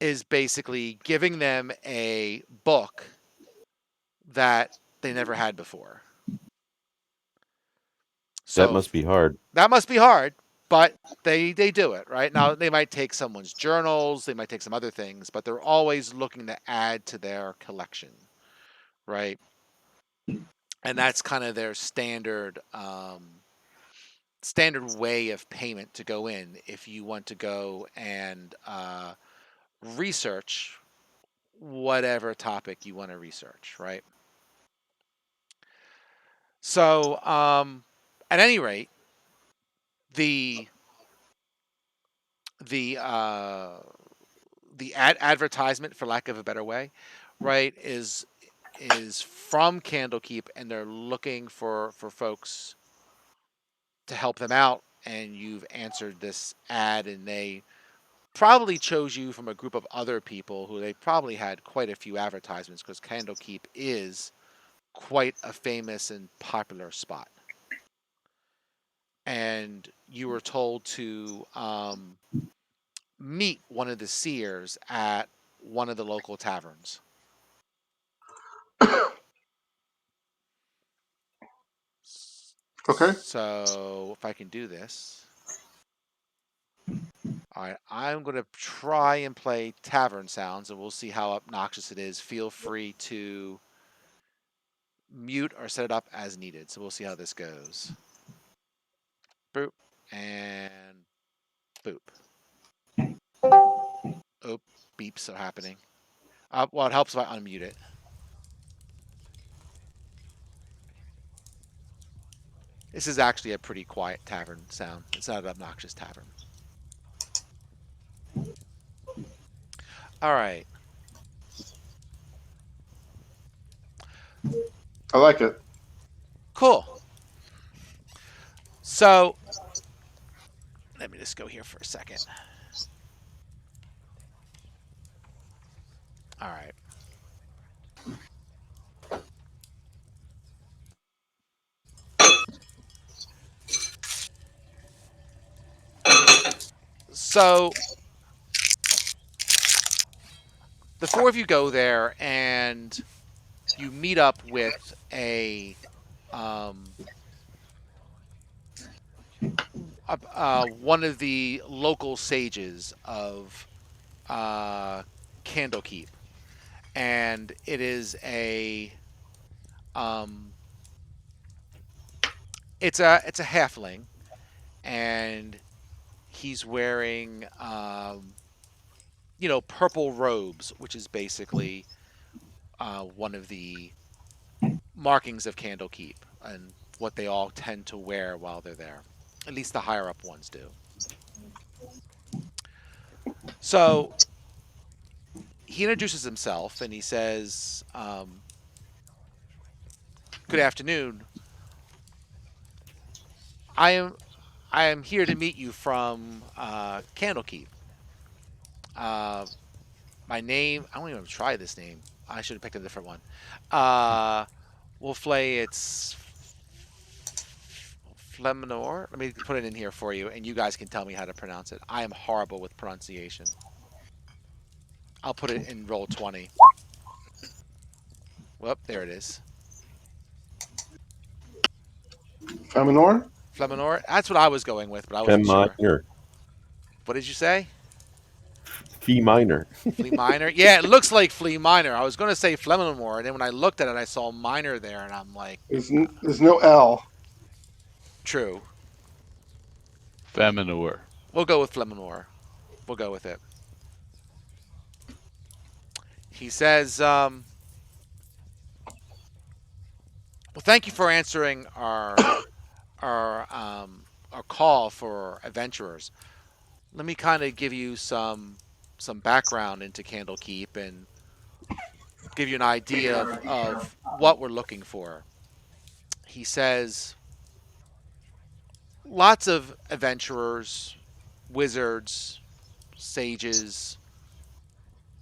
is basically giving them a book that they never had before. That So must be hard. that must be hard, but they do it, right? Now they might take someone's journals, they might take some other things, but they're always looking to add to their collection, right? And that's kind of their standard way of payment to go in if you want to go and research whatever topic you want to research, right? So, at any rate, the the uh, the advertisement, for lack of a better way, right, is from Candlekeep, and they're looking for folks to help them out. And you've answered this ad, and they probably chose you from a group of other people who they probably had quite a few advertisements because Candlekeep is quite a famous and popular spot. And you were told to meet one of the seers at one of the local taverns. Okay. So if I can do this. All right, I'm going to try and play tavern sounds, and we'll see how obnoxious it is. Feel free to mute or set it up as needed. So we'll see how this goes. Boop and boop. Oh, beeps are happening. Well, it helps if I unmute it. This is actually a pretty quiet tavern sound. It's not an obnoxious tavern. All right. I like it. Cool. So let me just go here for a second. All right. So the four of you go there, and you meet up with one of the local sages of Candlekeep, and it is um, it's a halfling, and he's wearing purple robes, which is basically one of the markings of Candlekeep and what they all tend to wear while they're there. At least the higher up ones do. So he introduces himself and he says, "Good afternoon. I am I am here to meet you from Candlekeep. Uh, my name I don't even try this name. I should have picked a different one. Wolflay, it's Fleminor. Let me put it in here for you, and you guys can tell me how to pronounce it. I am horrible with pronunciation. I'll put it in roll 20. Whoop, there it is. Feminor? Fleminor. That's what I was going with, but I Fem wasn't sure. minor. What did you say? Fee minor. Flea Minor? Yeah, it looks like Flea Minor. I was going to say Fleminor, and then when I looked at it, I saw Minor there, and I'm like, There's no L. true. Feminor. We'll go with Fleminor. We'll go with it. He says, well, thank you for answering our our call for adventurers. Let me kind of give you some background into Candlekeep and give you an idea of what we're looking for. He says lots of adventurers, wizards, sages,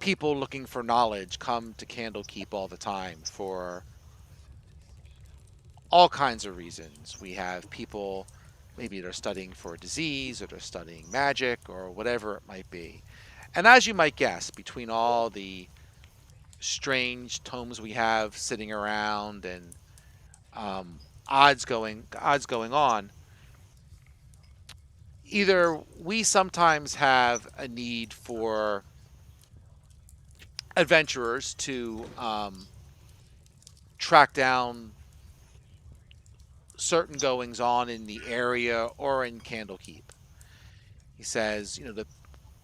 people looking for knowledge come to Candlekeep all the time for all kinds of reasons. We have people, maybe they're studying for a disease or they're studying magic or whatever it might be. And as you might guess, between all the strange tomes we have sitting around and odds going on, either we sometimes have a need for adventurers to track down certain goings on in the area or in Candlekeep. He says, the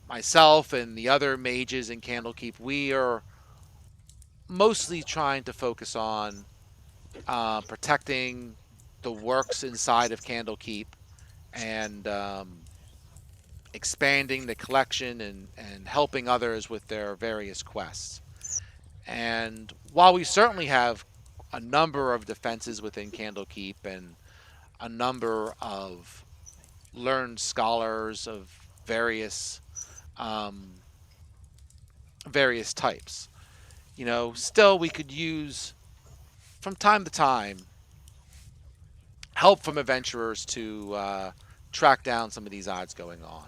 myself and the other mages in Candlekeep, we are mostly trying to focus on protecting the works inside of Candlekeep and expanding the collection and helping others with their various quests. And while we certainly have a number of defenses within Candlekeep and a number of learned scholars of um, various types, still we could use from time to time help from adventurers to track down some of these odds going on.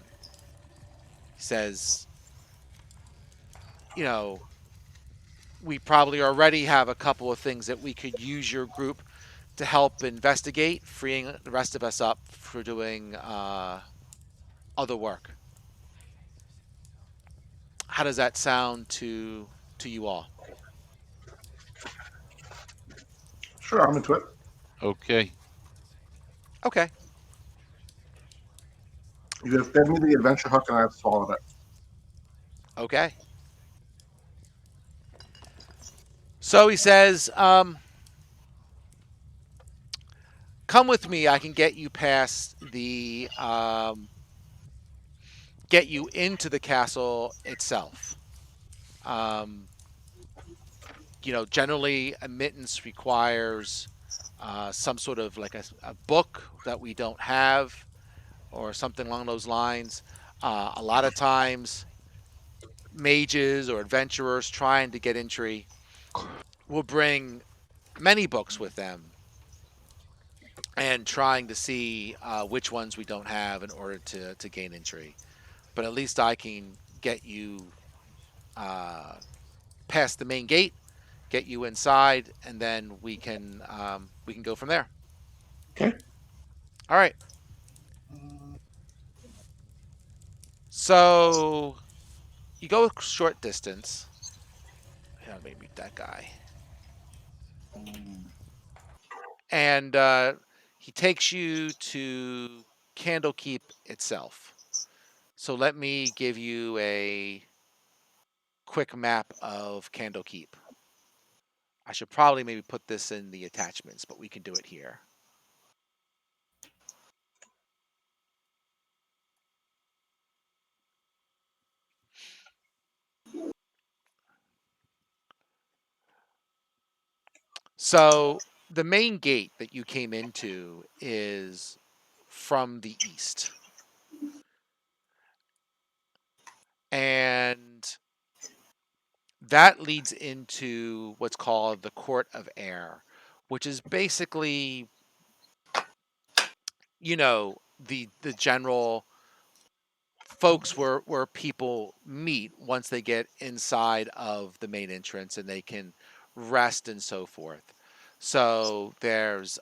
He says, you know, we probably already have a couple of things that we could use your group to help investigate, freeing the rest of us up for doing other work. How does that sound to you all? Sure, I'm into it. Okay. Okay. You just gave me the adventure hook and I've swallowed it. Okay. So he says, "Come with me. I can get you past get you into the castle itself. Um, generally admittance requires some sort of like a book that we don't have or something along those lines. A lot of times, mages or adventurers trying to get entry will bring many books with them and trying to see which ones we don't have in order to gain entry. But at least I can get you uh, past the main gate, get you inside, and then we can go from there. Okay. All right. So you go a short distance. Yeah, let me meet that guy. And he takes you to Candlekeep itself. So let me give you a quick map of Candlekeep. I should probably maybe put this in the attachments, but we can do it here. So the main gate that you came into is from the east. And that leads into what's called the Court of Air, which is basically, the general folks where people meet once they get inside of the main entrance and they can rest and so forth. So there's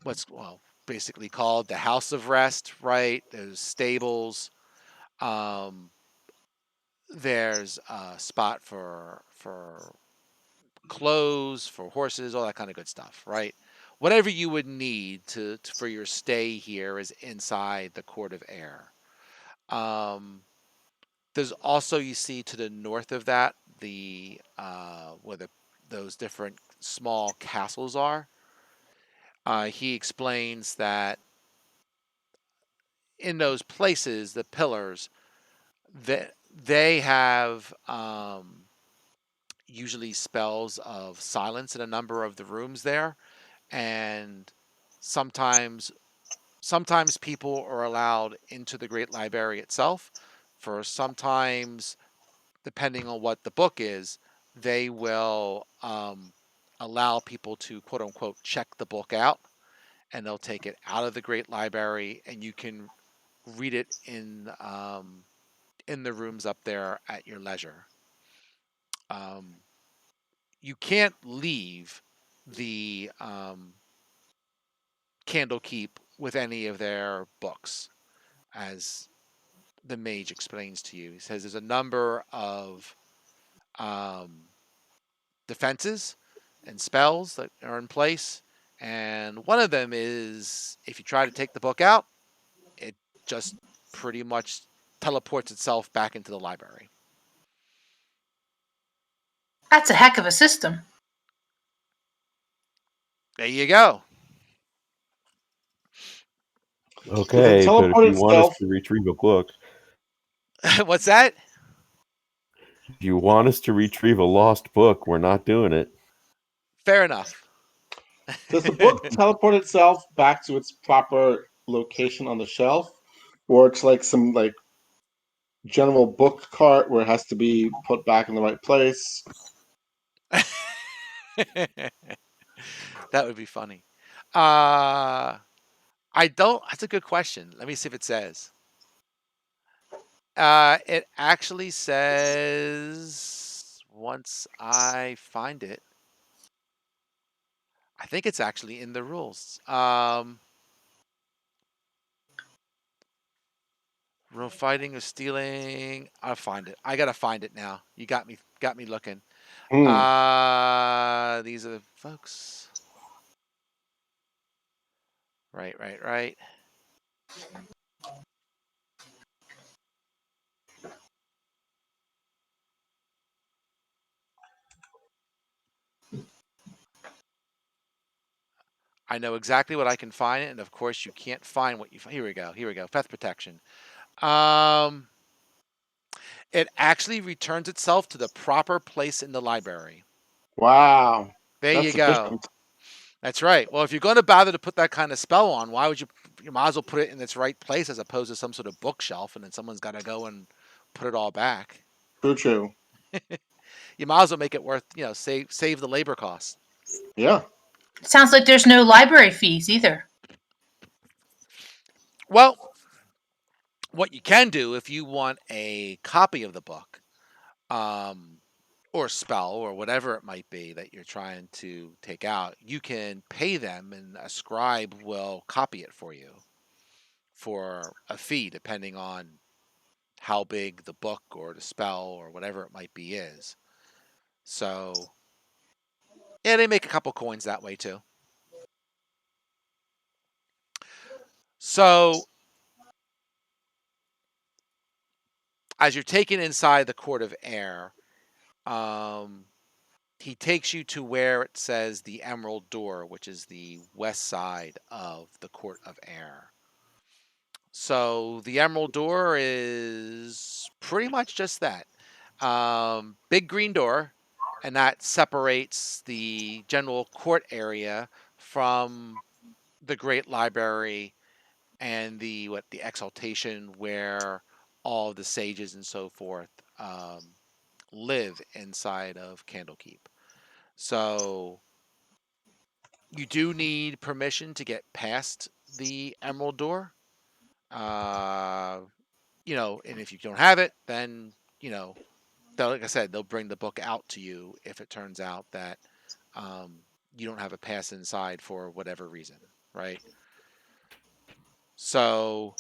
what's basically called the House of Rest, right? There's stables. Um, there's a spot for clothes, for horses, all that kind of good stuff, right? Whatever you would need for your stay here is inside the Court of Air. Um, there's also, you see to the north of that, the where those different small castles are. He explains that in those places, the pillars, that they have usually spells of silence in a number of the rooms there, and sometimes sometimes people are allowed into the Great Library itself. For sometimes, depending on what the book is, they will allow people to quote unquote check the book out, and they'll take it out of the Great Library, and you can read it in the rooms up there at your leisure. Um, you can't leave the Candlekeep with any of their books, as the mage explains to you. He says there's a number of um, defenses and spells that are in place, and one of them is if you try to take the book out, it just pretty much teleports itself back into the library. That's a heck of a system. There you go. Does it Okay, but if teleport you want us itself? to retrieve a book, What's that? if you want us to retrieve a lost book, we're not doing it. Fair enough. Does the book teleport itself back to its proper location on the shelf, or it's like some like general book cart where it has to be put back in the right place? That would be funny. Uh, I don't. That's a good question. Let me see if it says. It actually says once I find it. I think it's actually in the rules. Real fighting or stealing. I'll find it. I gotta find it now. You got me looking. Hmm. These are the folks. Right, right, right. I know exactly what I can find it, and of course you can't find what you find. Here we go. Here we go. Theft protection. Um, it actually returns itself to the proper place in the library. Wow, There you that's go. sufficient. That's right. Well, if you're going to bother to put that kind of spell on, why would you? You might as well put it in its right place as opposed to some sort of bookshelf, and then someone's got to go and put it all back. True, true. You might as well make it worth, save the labor costs. Yeah. Sounds like there's no library fees either. Well, what you can do if you want a copy of the book, um, or spell or whatever it might be that you're trying to take out, you can pay them, and a scribe will copy it for you for a fee, depending on how big the book or the spell or whatever it might be is. So, yeah, they make a couple coins that way too. So, as you're taken inside the Court of Air, um, he takes you to where it says the Emerald Door, which is the west side of the Court of Air. So the Emerald Door is pretty much just that. Big green door, and that separates the general court area from the Great Library and the exaltation where all the sages and so forth live inside of Candlekeep. So you do need permission to get past the Emerald Door. Uh, and if you don't have it, then like I said, they'll bring the book out to you if it turns out that you don't have a pass inside for whatever reason, right? So,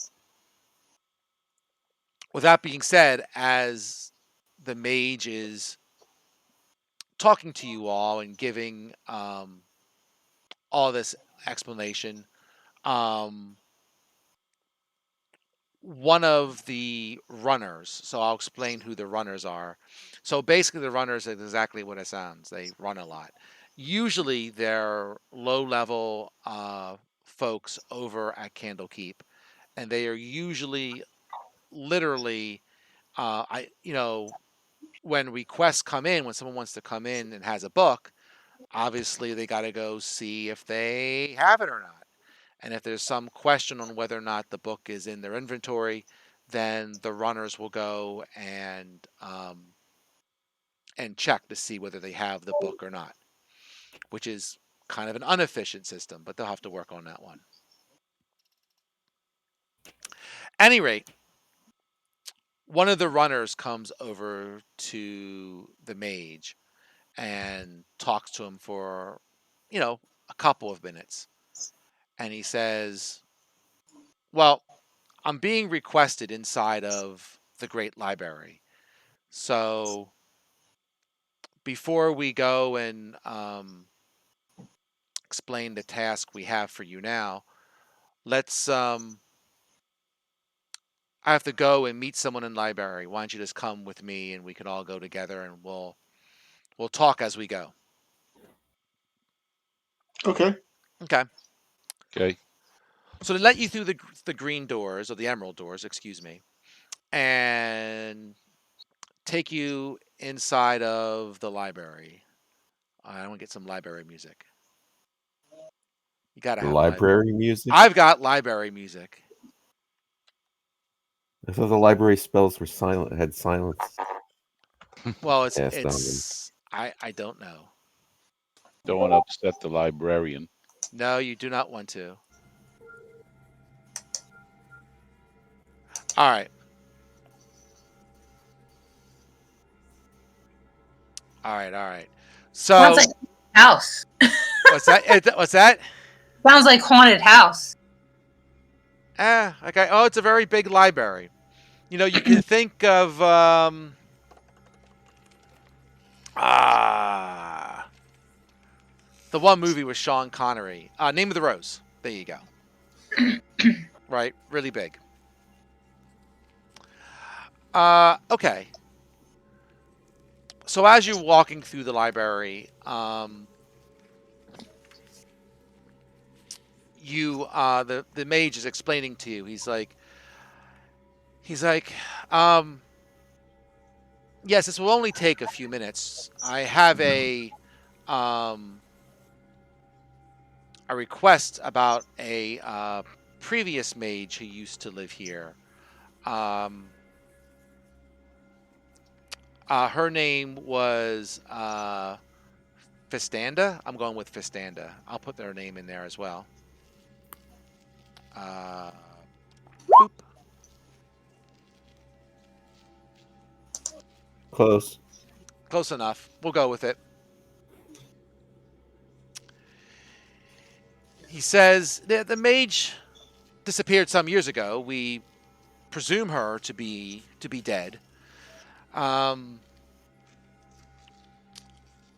with that being said, as the mage is talking to you all and giving all this explanation, um, one of the runners, so I'll explain who the runners are. So basically, the runners is exactly what it sounds. They run a lot. Usually, they're low level folks over at Candlekeep, and they are usually literally, when requests come in, when someone wants to come in and has a book, obviously they got to go see if they have it or not. And if there's some question on whether or not the book is in their inventory, then the runners will go and check to see whether they have the book or not, which is kind of an inefficient system, but they'll have to work on that one. Any rate, one of the runners comes over to the mage and talks to him for, a couple of minutes. And he says, "Well, I'm being requested inside of the Great Library. So before we go and explain the task we have for you now, let's I have to go and meet someone in the library. Why don't you just come with me and we can all go together and we'll talk as we go." Okay. Okay. Okay. So they let you through the green doors, or the emerald doors, excuse me, and take you inside of the library. I want to get some library music. You got to The have library. library music? I've got library music. I thought the library spells were silent, had silence Well, it's cast on them. it's I don't know. Don't want to upset the librarian. No, you do not want to. All right. All right. All right. Sounds So like house. what's that? What's that? Sounds like haunted house. Okay. Oh, it's a very big library. You can think of ah the one movie with Sean Connery. Name of the Rose. There you go. Right, really big. Okay. So as you're walking through the library, the mage is explaining to you. He's like, um, yes, this will only take a few minutes. I have um a request about a previous mage who used to live here. Um, her name was Fistanda. I'm going with Fistanda. I'll put their name in there as well. Uh, boop. Close. Close enough. We'll go with it. He says the mage disappeared some years ago. We presume her to be dead. Um,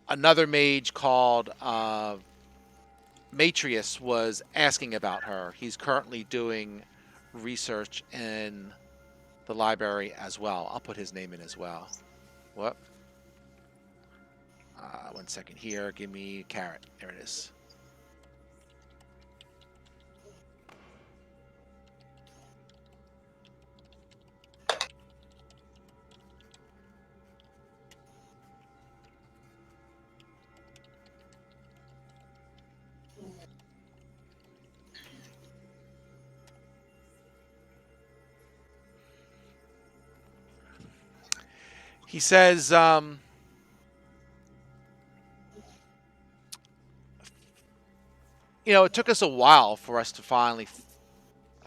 Another mage called Matrius was asking about her. He's currently doing research in the library as well. I'll put his name in as well. What? 1 second here. Give me a carrot. There it is. He says, it took us a while for us to finally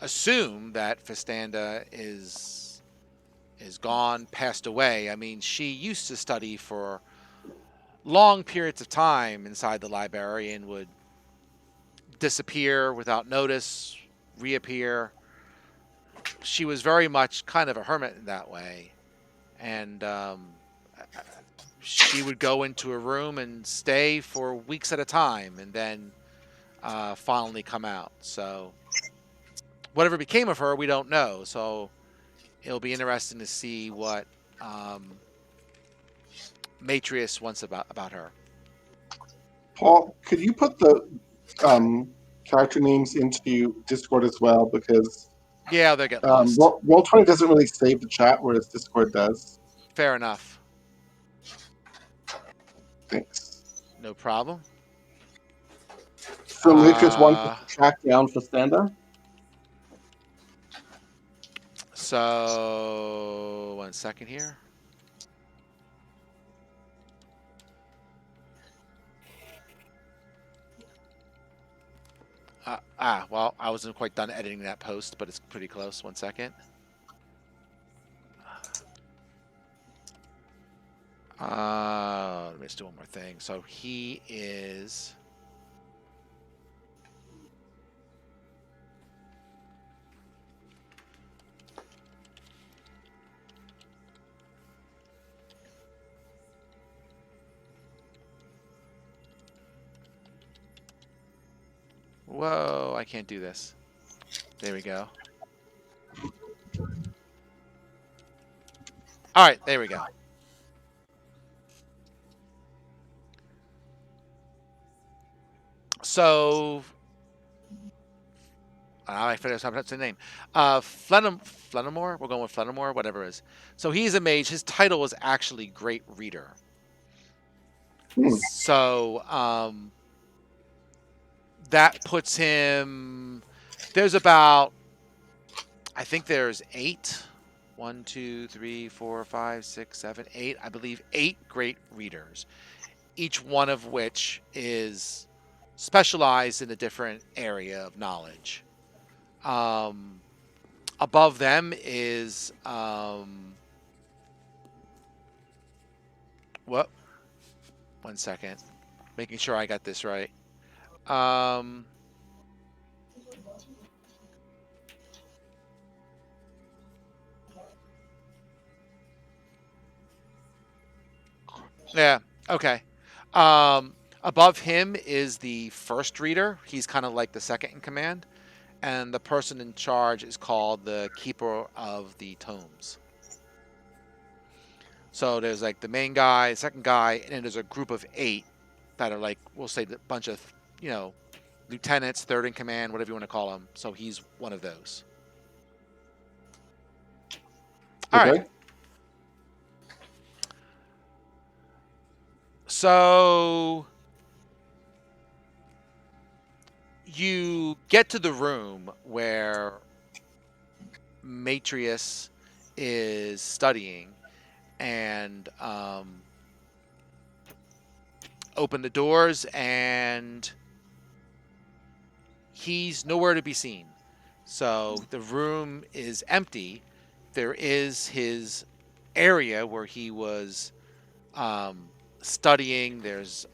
assume that Fistanda is gone, passed away. I mean, she used to study for long periods of time inside the library and would disappear without notice, reappear. She was very much kind of a hermit in that way. And she would go into a room and stay for weeks at a time and then finally come out. So whatever became of her, we don't know. So it'll be interesting to see what Matrius wants about her. Paul, could you put the character names into Discord as well? Because Yeah, they'll get lost. Roll20 doesn't really save the chat, whereas Discord does. Fair enough. Thanks. No problem. So Matrix wants to track down Fistanda? So 1 second here. Well, I wasn't quite done editing that post, but it's pretty close. 1 second. Let me just do one more thing. So he is. Whoa, I can't do this. There we go. All right, there we go. So, I forget how to pronounce the name. Flenimore? We're going with Flenimore, whatever it is. So he's a mage. His title is actually Great Reader. So, that puts him. There's about. I think there's 8. 1, 2, 3, 4, 5, 6, 7, 8. I believe 8 great readers, each one of which is specialized in a different area of knowledge. Above them is what? 1 second, making sure I got this right. Yeah. Okay. Above him is the first reader. He's kind of like the second in command, and the person in charge is called the Keeper of the Tomes. So there's like the main guy, the second guy, and then there's a group of 8 that are like, we'll say, a bunch of, lieutenants, third in command, whatever you want to call them. So he's one of those. All right. Okay. So you get to the room where Matrius is studying, and open the doors, and he's nowhere to be seen. So the room is empty. There is his area where he was studying. There's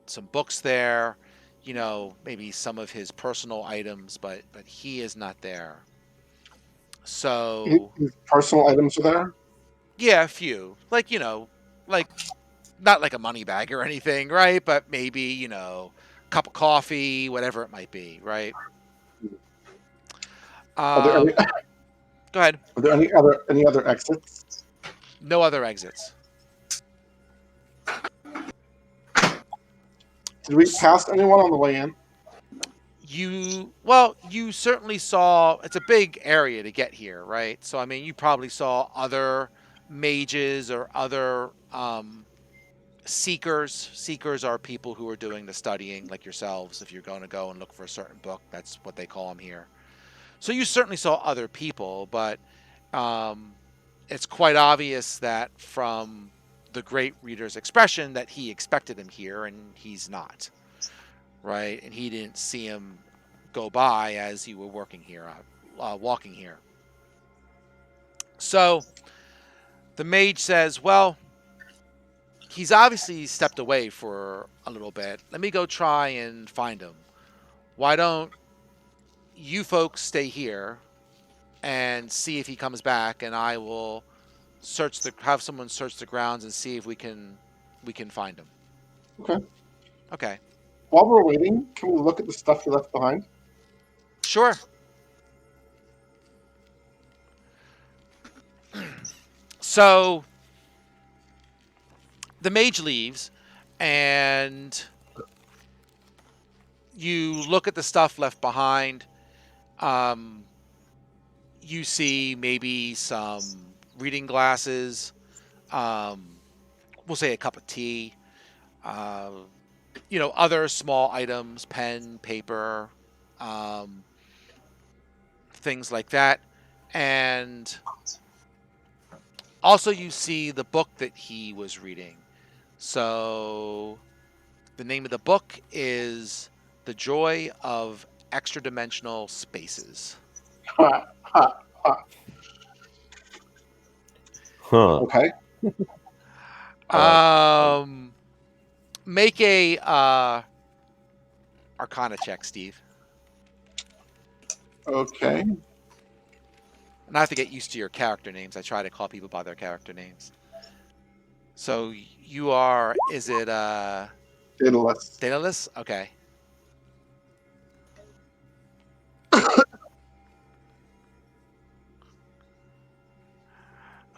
some books there, maybe some of his personal items, but he is not there. So His personal items are there. yeah, a few, like not like a money bag or anything, right? But maybe cup of coffee, whatever it might be, right? Are there any, Go ahead. are there any other exits? No other exits. Did we pass anyone on the way in? You certainly saw, it's a big area to get here, right? So I mean, you probably saw other mages or other seekers. Seekers are people who are doing the studying, like yourselves. If you're going to go and look for a certain book, that's what they call them here. So you certainly saw other people, but it's quite obvious that from the great reader's expression that he expected him here, and he's not, right? And he didn't see him go by as you were walking here. So the mage says, well, he's obviously stepped away for a little bit. Let me go try and find him. Why don't you folks stay here and see if he comes back, and I will have someone search the grounds and see if we can find him. Okay. Okay. While we're waiting, can we look at the stuff you left behind? Sure. So the mage leaves, and you look at the stuff left behind. You see maybe some reading glasses. We'll say a cup of tea. Other small items, pen, paper, things like that. And also you see the book that he was reading. So the name of the book is The Joy of Extradimensional Spaces. Ha, ha, ha. Huh. Okay. Make a Arcana check, Steve. Okay. And I have to get used to your character names. I try to call people by their character names. So you are, is it Daedalus. Daedalus? Okay.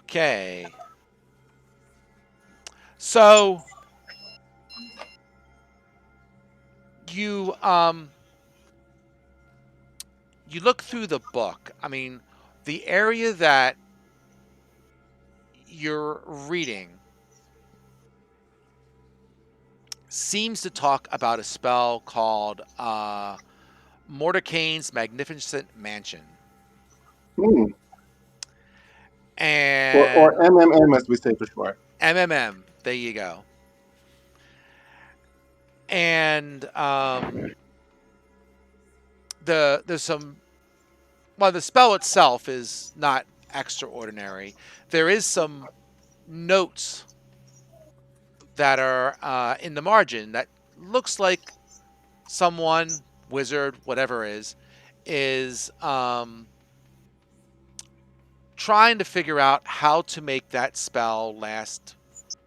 Okay. So you you look through the book. I mean, the area that you're reading seems to talk about a spell called Mordecai's Magnificent Mansion. Hmm. Or And MMM, as we say for short. MMM, there you go. And there's some, well, the spell itself is not extraordinary. There is some notes that are in the margin that looks like someone, wizard, whatever is trying to figure out how to make that spell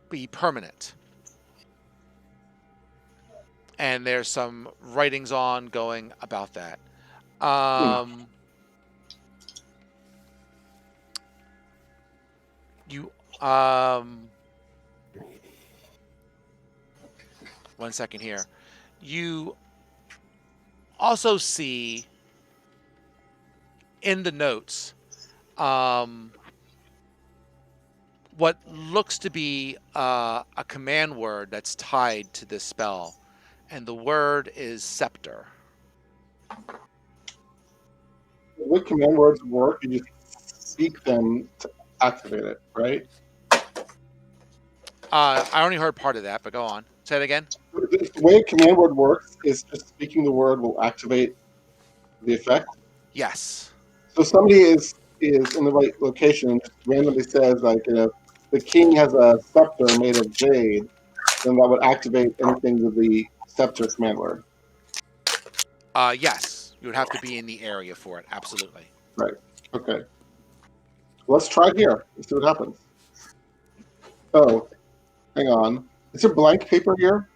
be permanent. And there's some writings on going about that. Hmm. You one second here. You also see in the notes what looks to be a command word that's tied to this spell, and the word is scepter. The way command words work, you just speak them to activate it, right? I only heard part of that, but go on. Say it again. The way a command word works is just speaking the word will activate the effect. Yes. So if somebody is in the right location and just randomly says like, the king has a scepter made of jade, then that would activate anything with the scepter command word. Yes. You would have to be in the area for it. Absolutely. Right. Okay. Let's try here. Let's see what happens. Oh, hang on. Is there blank paper here?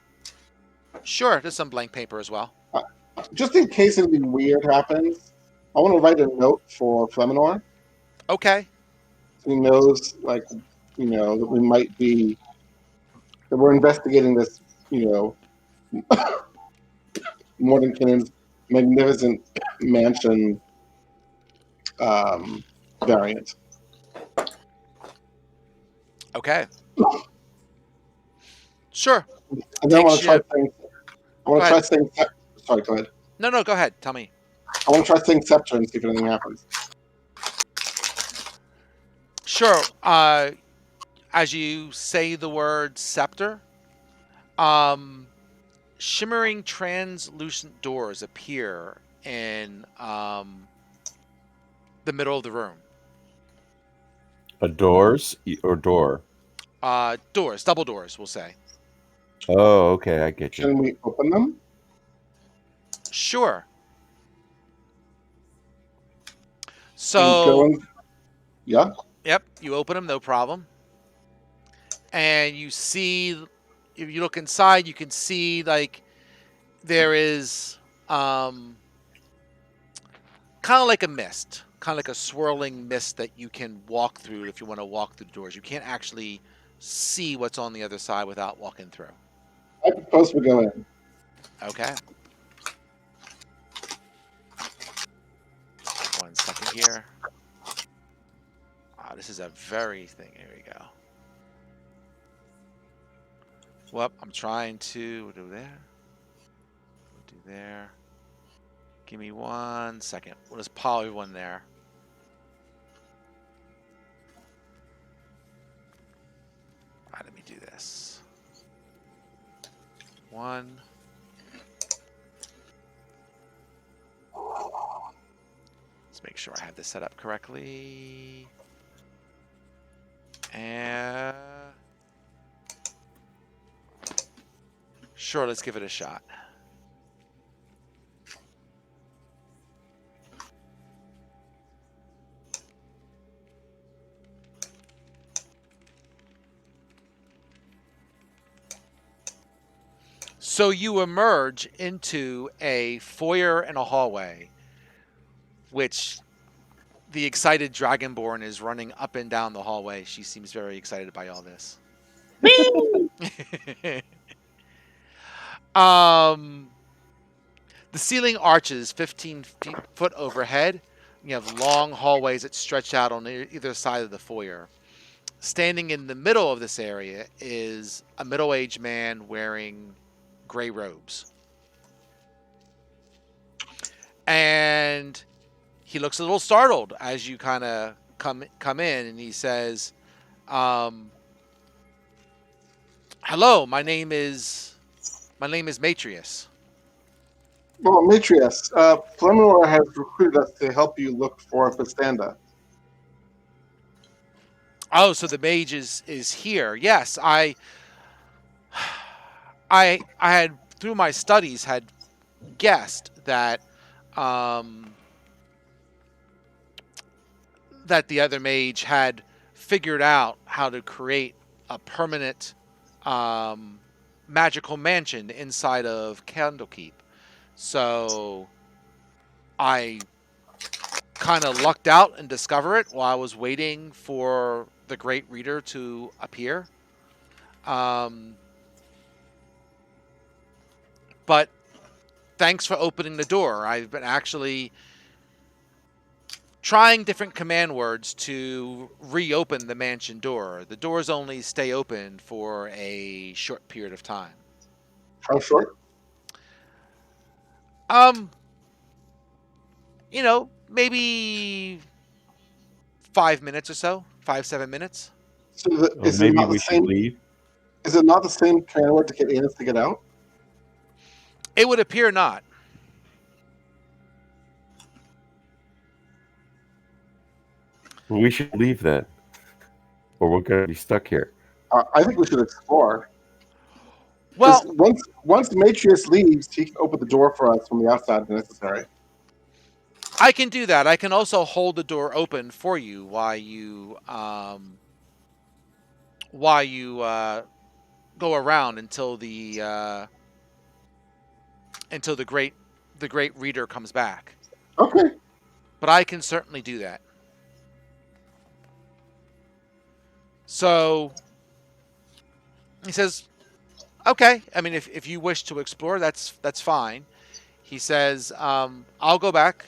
Sure. There's some blank paper as well. Just in case anything weird happens, I want to write a note for Fleminor Okay. so he knows, like, that we might be, that we're investigating this, Mordenkin's magnificent mansion um, variant. Okay. Sure. And then I want Takes to try you. saying, I want Go to ahead. try saying, sorry, go ahead. No, go ahead. Tell me. I want to try saying scepter and see if anything happens. Sure. As you say the word scepter, shimmering translucent doors appear in the middle of the room. A doors or door? Doors, double doors, we'll say. Oh, okay, I get you. Can we open them? Sure. And go So, in? Yeah? yep, you open them, no problem. And you see, if you look inside, you can see like there is kind of like a mist, kind of like a swirling mist that you can walk through if you want to walk through the doors. You can't actually see what's on the other side without walking through. I propose we go in. Okay. One second here. This is a very thing. Here we go. Well, I'm trying to do there. Do there. Give me 1 second. We'll just poly one there. All right, let me do this. One. Let's make sure I have this set up correctly. And Sure, let's give it a shot. So you emerge into a foyer and a hallway, which the excited Dragonborn is running up and down the hallway. She seems very excited by all this. um, the ceiling arches 15 foot overhead. You have long hallways that stretch out on either side of the foyer. Standing in the middle of this area is a middle-aged man wearing gray robes. And he looks a little startled as you kind of come in, and he says, "Hello, my name is Matrius." Well, Matrius, Flemor has recruited us to help you look for Fastanda. Oh, so the mage is here. Yes, I had through my studies had guessed that um, that the other mage had figured out how to create a permanent magical mansion inside of Candlekeep. So I kind of lucked out and discover it while I was waiting for the great reader to appear. Um, but thanks for opening the door. I've been actually trying different command words to reopen the mansion door. The doors only stay open for a short period of time. How short? Um, maybe 5 minutes or so, 5-7 minutes. So Well, is it maybe not the we should same? leave. Is it not the same command word to get in as to get out? It would appear not. Well, we should leave then, or we're going to be stuck here. I think we should explore. Well, Because once Matrius leaves, he can open the door for us from the outside if necessary. I can do that. I can also hold the door open for you while you go around until the great reader comes back. Okay. But I can certainly do that. So he says, "Okay. I mean, if you wish to explore, that's fine." He says, "I'll go back.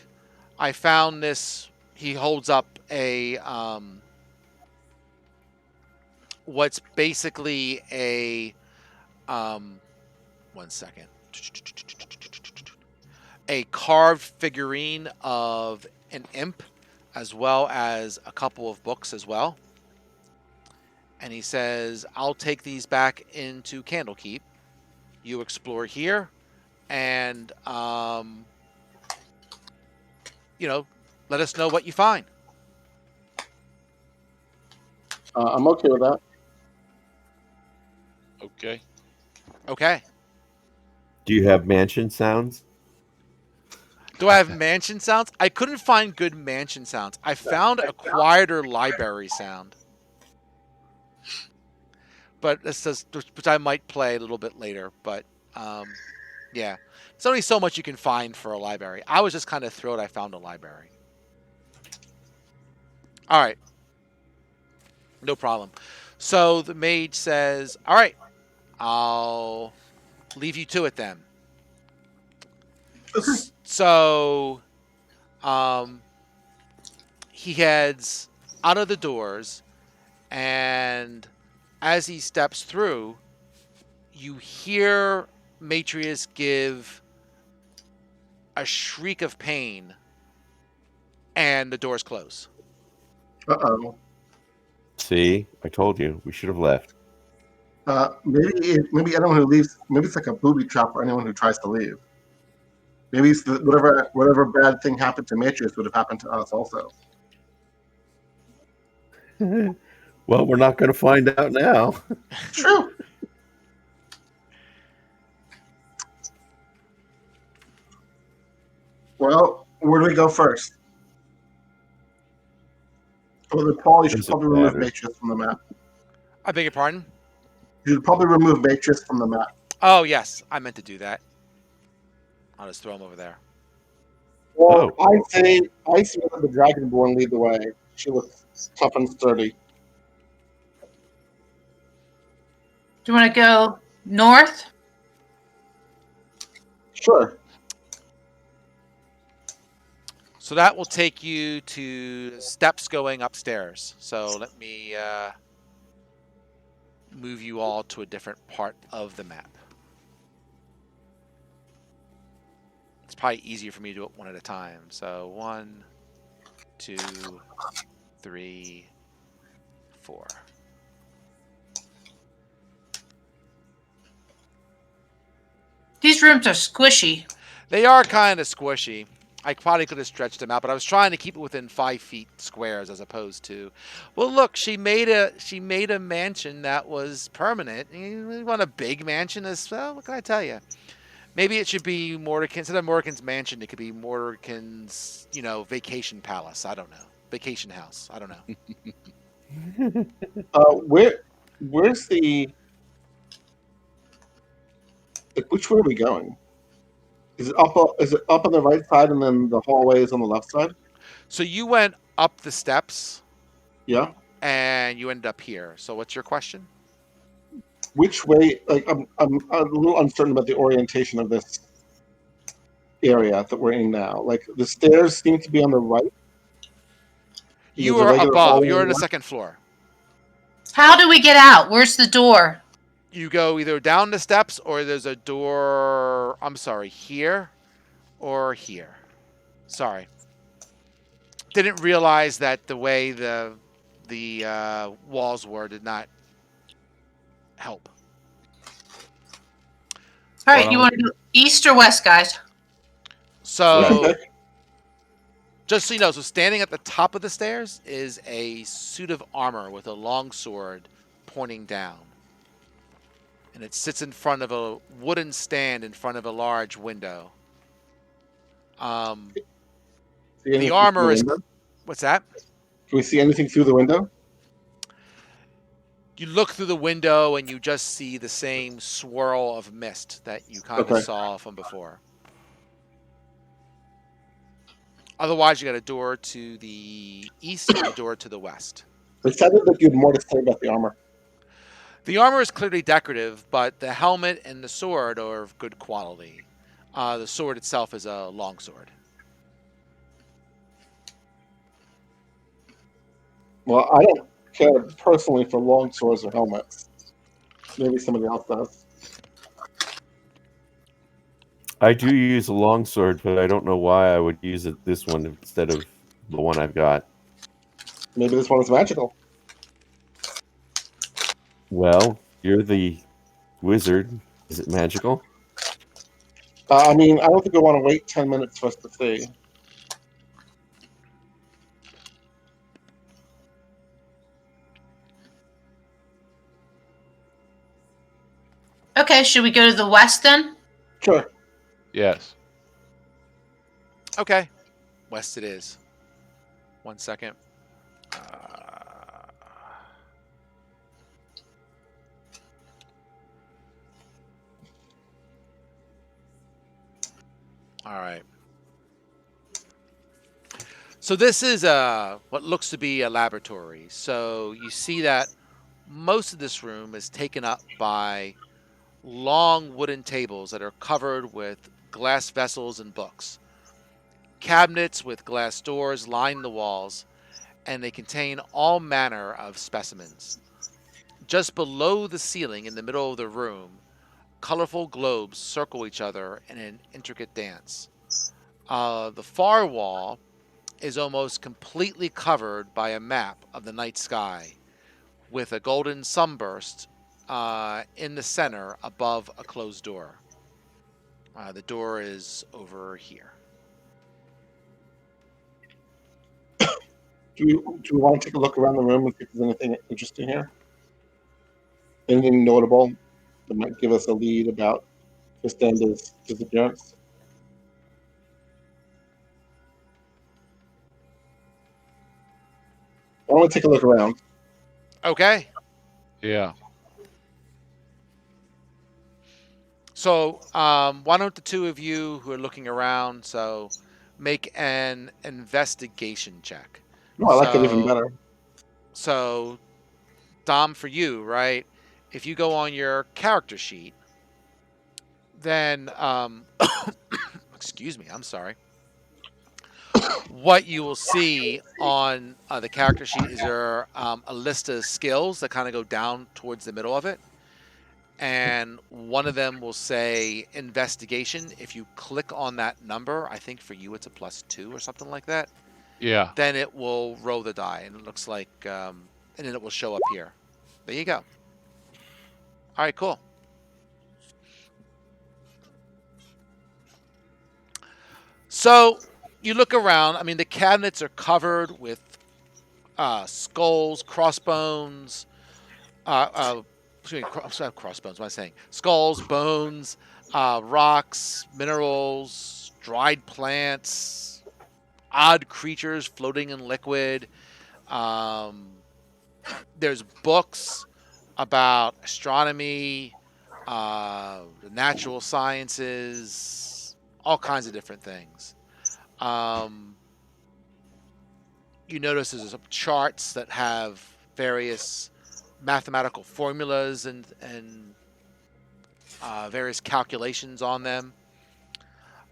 I found this." He holds up a what's basically a 1 second. A carved figurine of an imp, as well as a couple of books as well. And he says, "I'll take these back into Candlekeep. You explore here, and let us know what you find." I'm okay with that. Okay. Okay. Do you have mansion sounds? Do I have mansion sounds? I couldn't find good mansion sounds. I found a quieter library sound, but this says, which I might play a little bit later. But yeah, it's only so much you can find for a library. I was just kind of thrilled I found a library. All right, no problem. So the mage says, "All right, I'll leave you to it then." So he heads out of the doors, and as he steps through, you hear Matrius give a shriek of pain, and the doors close. Uh-oh. See, I told you we should have left. Maybe anyone who leaves, maybe it's like a booby trap for anyone who tries to leave. Maybe it's whatever bad thing happened to Matrius would have happened to us also. Well, we're not going to find out now. True. Well, where do we go first? Well, Paul, you should Doesn't probably remove matter. Matrix from the map. I beg your pardon? You should probably remove Matrix from the map. Oh, yes. I meant to do that. I'll just throw him over there. Well, Oh, I see that the Dragonborn lead the way. She looks tough and sturdy. Do you want to go north? Sure. So that will take you to steps going upstairs. So let me move you all to a different part of the map. It's probably easier for me to do it one at a time. So 1, 2, 3, 4. These rooms are squishy. They are kind of squishy. I probably could have stretched them out, but I was trying to keep it within 5 feet squares as opposed to. Well, look, she made a mansion that was permanent. You want a big mansion as well? What can I tell you? Maybe it should be Mordenkainen's, instead of Mordenkainen's mansion, it could be Mordenkainen's, vacation palace. I don't know. Vacation house. I don't know. Where's the like? Which way are we going? Is it up? Is it up on the right side, and then the hallway is on the left side? So you went up the steps Yeah. and you ended up here. So what's your question? Which way? Like, I'm a little uncertain about the orientation of this area that we're in now. Like, the stairs seem to be on the right. You There's a are regular above. hallway You're on on the the left. second floor. How do we get out? Where's the door? You go either down the steps or there's a door, I'm sorry, here or here. Sorry. Didn't realize that the way the walls were did not help. All Why right, you don't want to go east or west, guys? We can So, pick. just so you know, so standing at the top of the stairs is a suit of armor with a long sword pointing down. And it sits in front of a wooden stand in front of a large window. See The anything through the armor is. window? What's that? Can we see anything through the window? You look through the window and you just see the same swirl of mist that you kind of Okay. saw from before. Otherwise, you got a door to the east and a door to the west. It sounded like you had more to say about the armor. The armor is clearly decorative, but the helmet and the sword are of good quality. The sword itself is a longsword. Well, I don't care personally for long swords or helmets. Maybe somebody else does. I do use a longsword, but I don't know why I would use this one instead of the one I've got. Maybe this one is magical. Well, you're the wizard. Is it magical? I mean, I don't think we want to wait 10 minutes for us to see. Okay, should we go to the west then? Sure. yes. Okay. West it is. 1 second. All right. So this is what looks to be a laboratory. So you see that most of this room is taken up by long wooden tables that are covered with glass vessels and books. Cabinets with glass doors line the walls, and they contain all manner of specimens. Just below the ceiling in the middle of the room, colorful globes circle each other in an intricate dance. The far wall is almost completely covered by a map of the night sky, with a golden sunburst in the center above a closed door. The door is over here. Do we want to take a look around the room and see if there's anything interesting here? Anything notable that might give us a lead about Christanda's disappearance? I want to take a look around. Okay. Yeah. So, why don't the two of you who are looking around make an investigation check? No, I like it even So, better. so Dom, for you, right? If you go on your character sheet, then excuse me, I'm sorry. What you will see on the character sheet is there a list of skills that kind of go down towards the middle of it. And one of them will say investigation. If you click on that number, I think for you it's a +2 or something like that, Yeah. then it will roll the die. And it looks like, and then it will show up here. There you go. All right, cool. So you look around. I mean, the cabinets are covered with skulls, crossbones, sorry, crossbones. What am I saying? Skulls, bones, rocks, minerals, dried plants, odd creatures floating in liquid. Um, there's books about astronomy, the natural sciences, all kinds of different things. Um, you notice there's some charts that have various mathematical formulas and various calculations on them.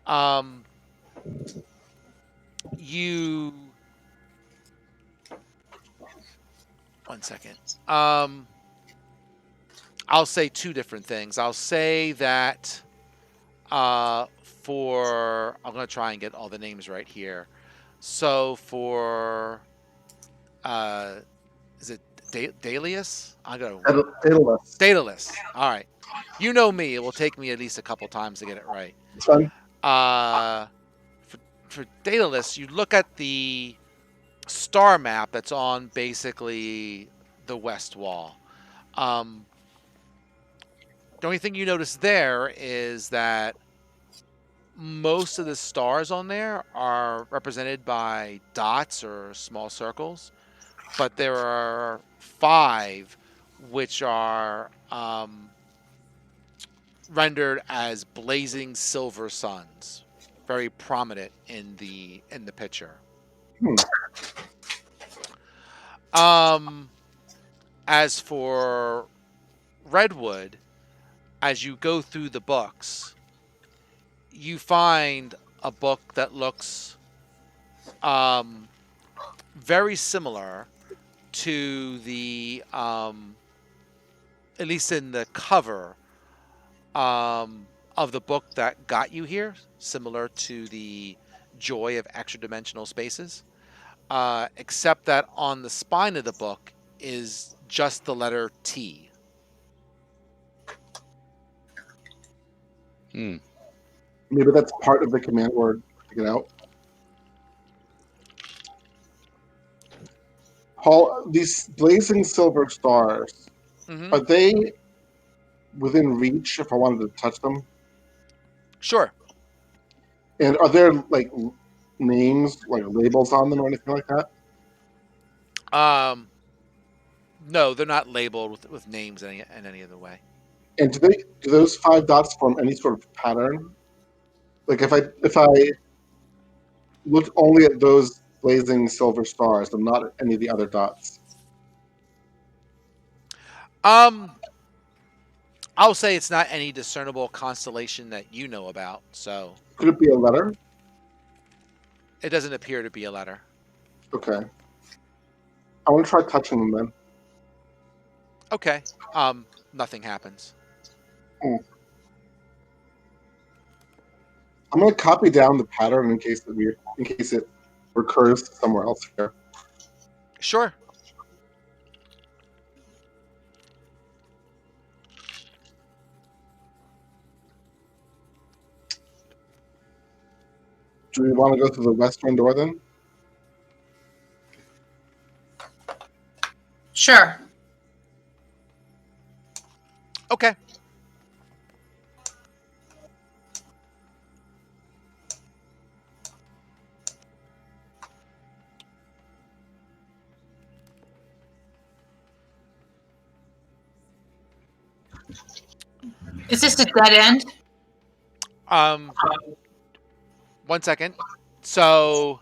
Um, you one second. I'll say two different things. I'll say that for I'm gonna try and get all the names right here. So for uh, is it Daedalus? I go Daedalus. Daedalus. All right. You know me. It will take me at least a couple times to get it right. It's fun. Uh, for Daedalus, you look at the star map that's on basically the west wall. Um, the only thing you notice there is that most of the stars on there are represented by dots or small circles, but there are 5 which are rendered as blazing silver suns, very prominent in the picture. Hmm. Um, as for Redwood, as you go through the books, you find a book that looks um, very similar to the at least in the cover of the book that got you here, similar to the Joy of Extradimensional Spaces, except that on the spine of the book is just the letter T. Hmm. Maybe that's part of the command word to get out. Paul, these blazing silver stars, Mm-hmm. are they within reach if I wanted to touch them? Sure. And are there like names, like labels on them or anything like that? Um, no, they're not labeled with names in any other way. And do those 5 dots form any sort of pattern? Like if I look only at those blazing silver stars and not at any of the other dots, Um, I'll say it's not any discernible constellation that you know about, so could it be a letter? it doesn't appear to be a letter. Okay. I want to try touching them then. Okay. Nothing happens. Hmm. I'm going to copy down the pattern in case it recurs somewhere else here. Sure. Do we want to go through the western door then? Sure. Okay. Is this a dead end? Um, 1 second. So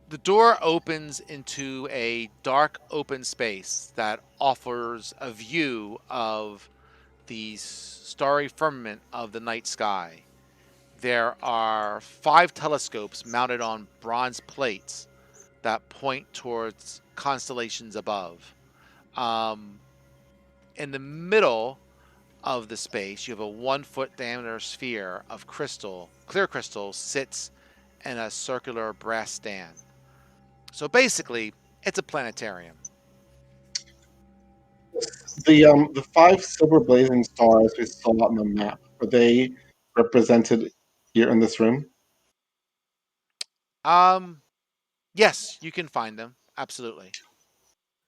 the door opens into a dark open space that offers a view of the starry firmament of the night sky. There are 5 telescopes mounted on bronze plates that point towards constellations above. Um, in the middle of the space, you have a 1 foot diameter sphere of clear crystal, sits in a circular brass stand. So basically, it's a planetarium. The 5 silver blazing stars we saw on the map, are they represented here in this room? Um, yes, you can find them. Absolutely.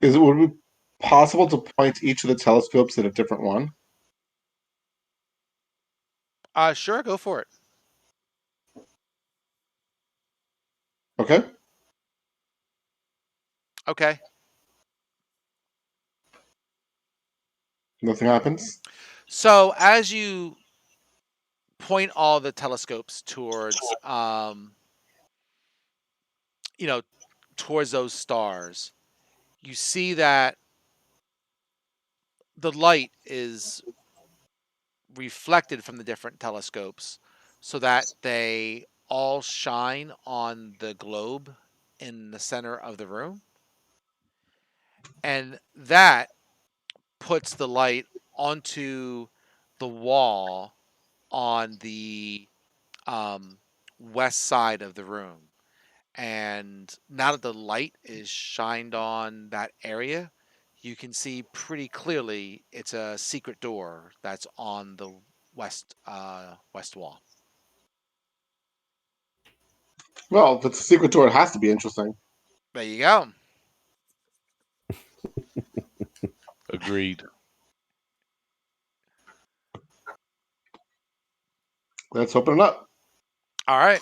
Would it be possible to point each of the telescopes at a different one? Sure, go for it. Okay. Okay. Nothing happens. So as you point all the telescopes towards, you know, towards those stars, you see that the light is reflected from the different telescopes so that they all shine on the globe in the center of the room. And that puts the light onto the wall on the west side of the room. And now that the light is shined on that area, you can see pretty clearly it's a secret door that's on the west wall. Well, if it's a secret door, it has to be interesting. There you go. Agreed. Let's open it up. All right.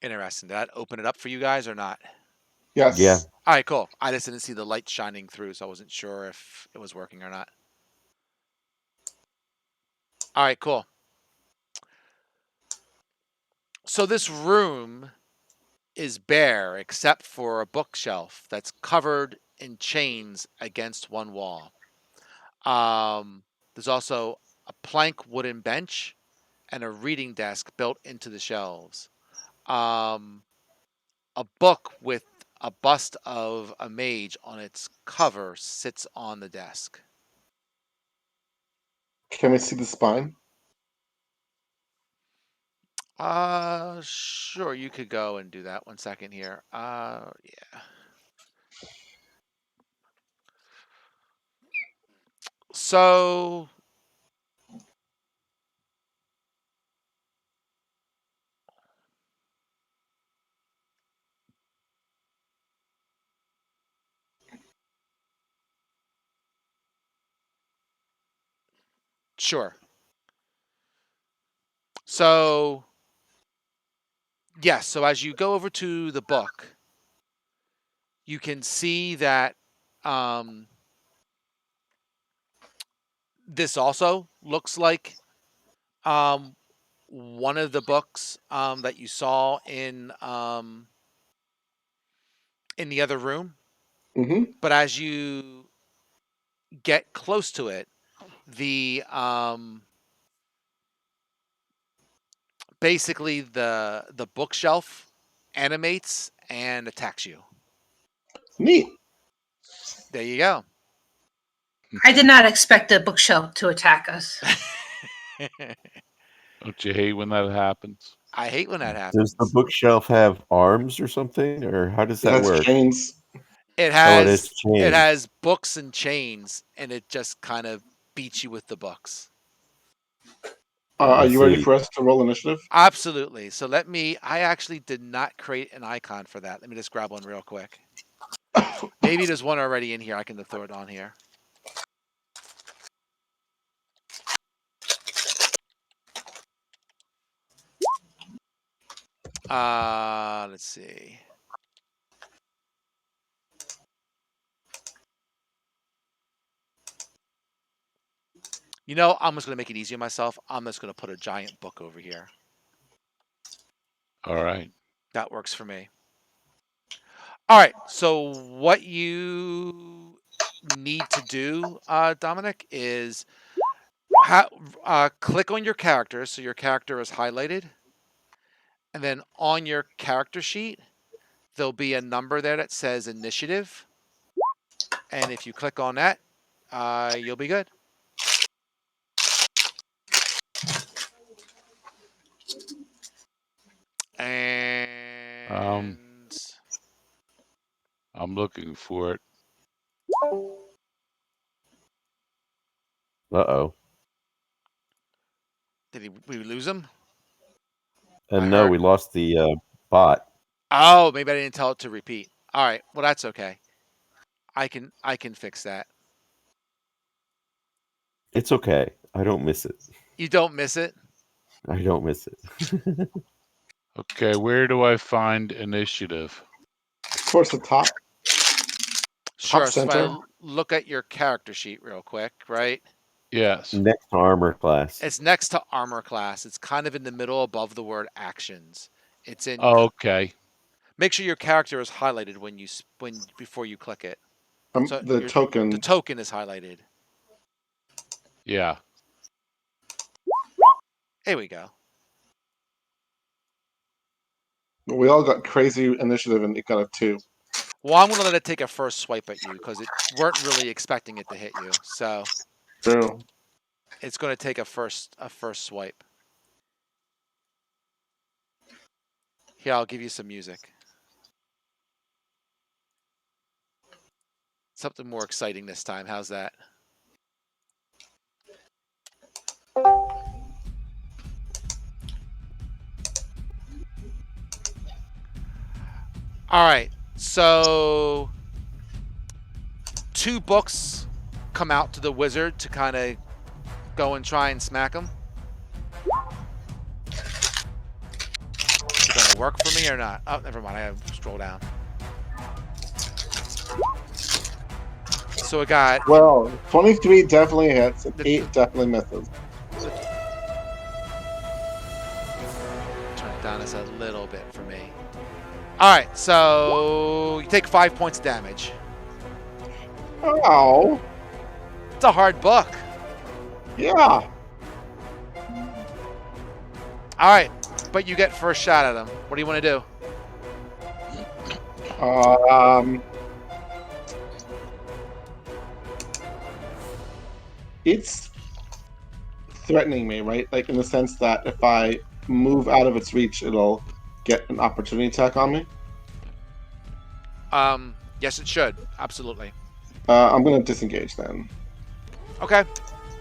Interesting. Did that open it up for you guys or not? Yes. Yeah. All right, cool. I just didn't see the light shining through, so I wasn't sure if it was working or not. All right, cool. So this room is bare except for a bookshelf that's covered in chains against one wall. There's also a plank wooden bench and a reading desk built into the shelves. Um, a book with a bust of a mage on its cover sits on the desk. Can we see the spine? Sure, you could go and do that. 1 second here. Yeah. So sure. So yes. So as you go over to the book, you can see that um, this also looks like um, one of the books that you saw in the other room. Mm-hmm. But as you get close to it, the basically the bookshelf animates and attacks you. Neat. There you go. I did not expect the bookshelf to attack us. Don't you hate when that happens? I hate when that Does happens. the bookshelf have arms or something, or how does It that has work? chains. It Oh, it has has it chains. has books and chains, and it just kind of beats you with the books. Are I you ready see. for us to roll initiative? Absolutely. So I actually did not create an icon for that. Let me just grab one real quick. Maybe there's one already in here. I can throw it on here. Let's see. You know, I'm just going to make it easy on myself. I'm just going to put a giant book over here. All right. That works for me. All right. So what you need to do, Dominic, is click on your character. So your character is highlighted. And then on your character sheet, there'll be a number there that says initiative. And if you click on that, you'll be good. And I'm looking for it. Uh-oh. did we lose him? And no, we lost the bot. Oh, maybe I didn't tell it to repeat. All right. Well, that's okay. I can fix that. It's okay. I don't miss it. You don't miss it? I don't miss it. Okay, where do I find initiative? Towards the top. Sure. So if center. I look at your character sheet real quick, right? Yes. Next to armor class. It's next to armor class. It's kind of in the middle above the word actions. It's in. Okay. Make sure your character is highlighted before you click it. So The token. The token is highlighted. Yeah. Here we go. We all got crazy initiative and it got a 2. Well, I'm going to let it take a first swipe at you because it weren't really expecting it to hit you. So True. it's going to take a first swipe. Here, I'll give you some music. Something more exciting this time. How's that? All right. So 2 books come out to the wizard to kind of go and try and smack him. Is it going to work for me or not? Oh, never mind. I gotta scroll down. So I got... Well, 23 definitely hits, and 8 definitely misses. Turn it down just a little bit for me. All right, so you take 5 points of damage. Ow. It's a hard book. Yeah. All right, but you get first shot at him. What do you want to do? It's threatening me, right? Like in the sense that if I move out of its reach, it'll get an opportunity attack on me. Yes, it should. Absolutely. I'm gonna disengage then. Okay.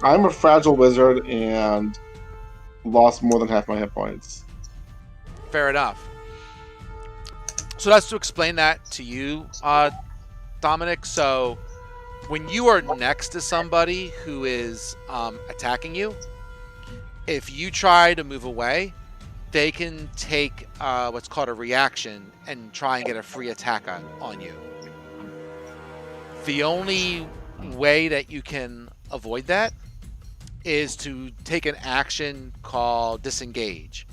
I'm a fragile wizard and lost more than half my hit points. Fair enough. So that's to explain that to you, Dominic. So when you are next to somebody who is attacking you, if you try to move away, they can take what's called a reaction and try and get a free attack on you. The only way that you can avoid that is to take an action called disengage,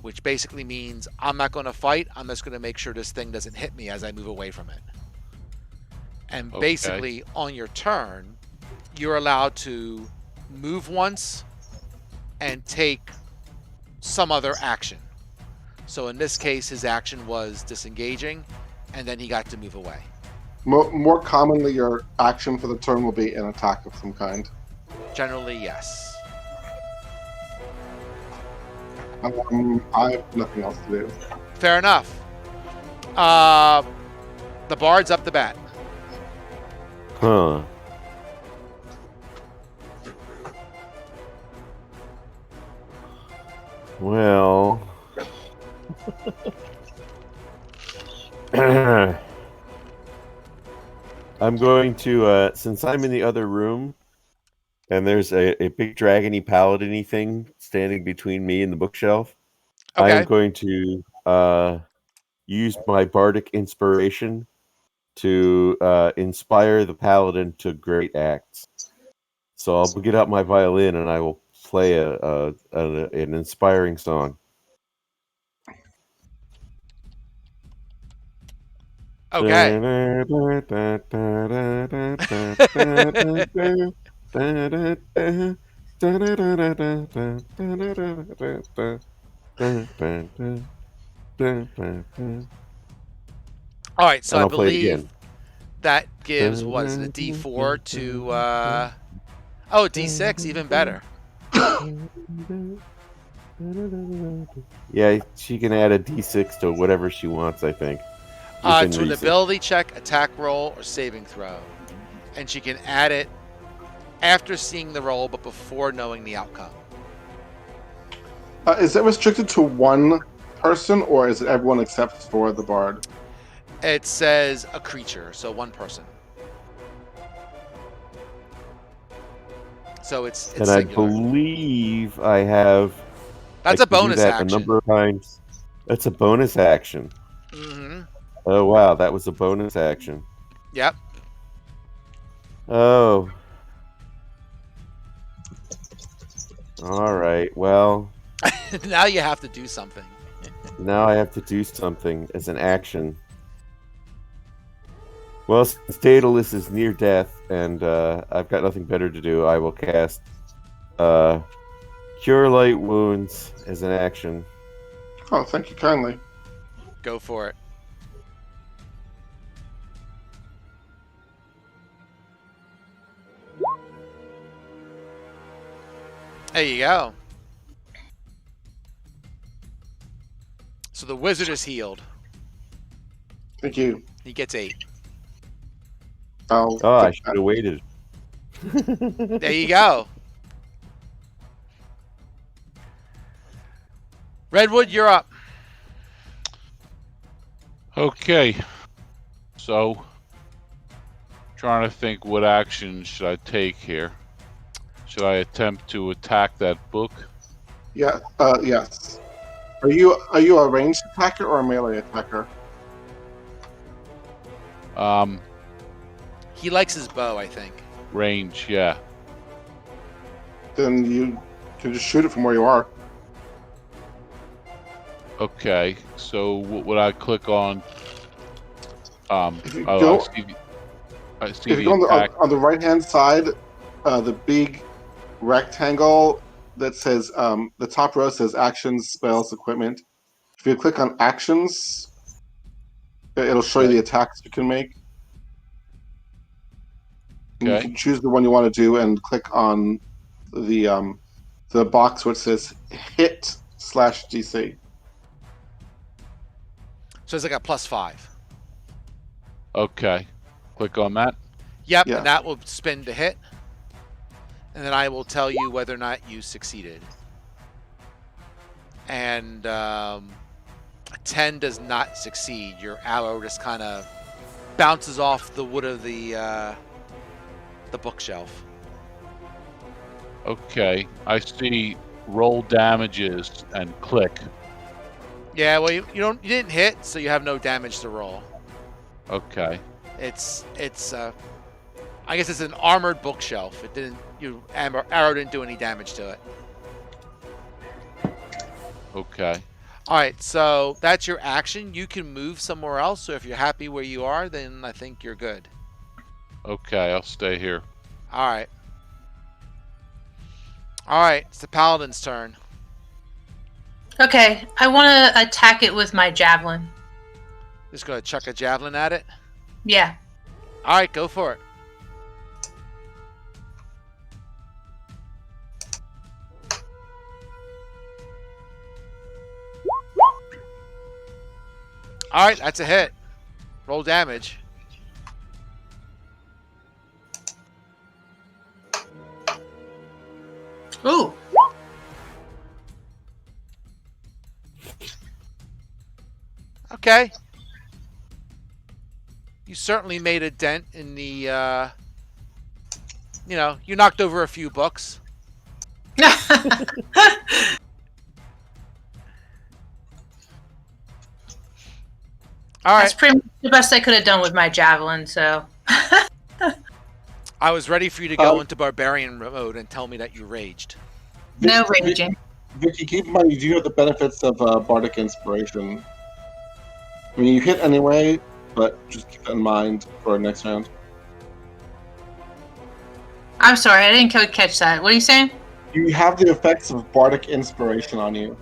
which basically means I'm not going to fight. I'm just going to make sure this thing doesn't hit me as I move away from it. And basically, on your turn, you're allowed to move once and take some other action. So in this case, his action was disengaging, and then he got to move away. More commonly, your action for the turn will be an attack of some kind. Generally, yes. I have nothing else to do. Fair enough. The bard's up the bat. Huh. Well... I'm going to, since I'm in the other room, and there's a big dragony paladin-y thing standing between me and the bookshelf, Okay. I am going to use my bardic inspiration to inspire the paladin to great acts. So I'll get out my violin and I will play an inspiring song. Okay. All right. So And I I'll play it believe again. that gives, what is it, a D4 to oh, D6, even better. Yeah, she can add a D6 to whatever she wants, I think. Within To an reason. ability check, attack roll, or saving throw. And she can add it after seeing the roll, but before knowing the outcome. Is it restricted to one person, or is it everyone except for the bard? It says a creature, so one person. So it's And I singular. believe I have. That's I a can do bonus that action. a number of times. That's a bonus action. Mm-hmm. Oh wow, that was a bonus action. Yep. Oh. All right. Well, Now you have to do something. now I have to do something as an action. Well, since Daedalus is near death and I've got nothing better to do, I will cast Cure Light Wounds as an action. Oh, thank you kindly. Go for it. There you go. So the wizard is healed. Thank you. He gets 8. I'll Oh, I take should that. have waited. There you go. Redwood, you're up. Okay. So, trying to think what action should I take here. Should I attempt to attack that book? Yeah. Yes. Are you a ranged attacker or a melee attacker? He likes his bow, I think. Range, yeah. Then you can just shoot it from where you are. Okay. So, what would I click on? If you Oh, go, I see if you the go attack. on the right hand side, the big rectangle that says the top row says actions, spells, equipment. If you click on actions, it'll show you Okay. the attacks you can make. And you Okay. can choose the one you want to do and click on the box where it says hit/DC. So it's like a +5. Okay. Click on that. Yep, Yeah. and that will spin to hit. And then I will tell you whether or not you succeeded. And a 10 does not succeed. Your arrow just kind of bounces off the wood of the bookshelf. Okay. I see roll damages and click. Yeah, well, you didn't hit, so you have no damage to roll. Okay. It's I guess it's an armored bookshelf. It didn't arrow didn't do any damage to it. Okay. All right, so that's your action. You can move somewhere else. So if you're happy where you are, then I think you're good. Okay. I'll stay here. All right. All right, it's the paladin's turn. Okay, I want to attack it with my javelin. Just gonna chuck a javelin at it. Yeah. All right, go for it. All right, that's a hit. Roll damage. Ooh. Okay. You certainly made a dent in the, you knocked over a few books. All That's right. pretty much the best I could have done with my javelin. So I was ready for you to go into barbarian mode and tell me that you raged. no raging. Vicky, keep in mind you do have the benefits of bardic inspiration. I mean, you hit anyway, but just keep that in mind for next round. I'm sorry, I didn't quite catch that. What are you saying? You have the effects of bardic inspiration on you.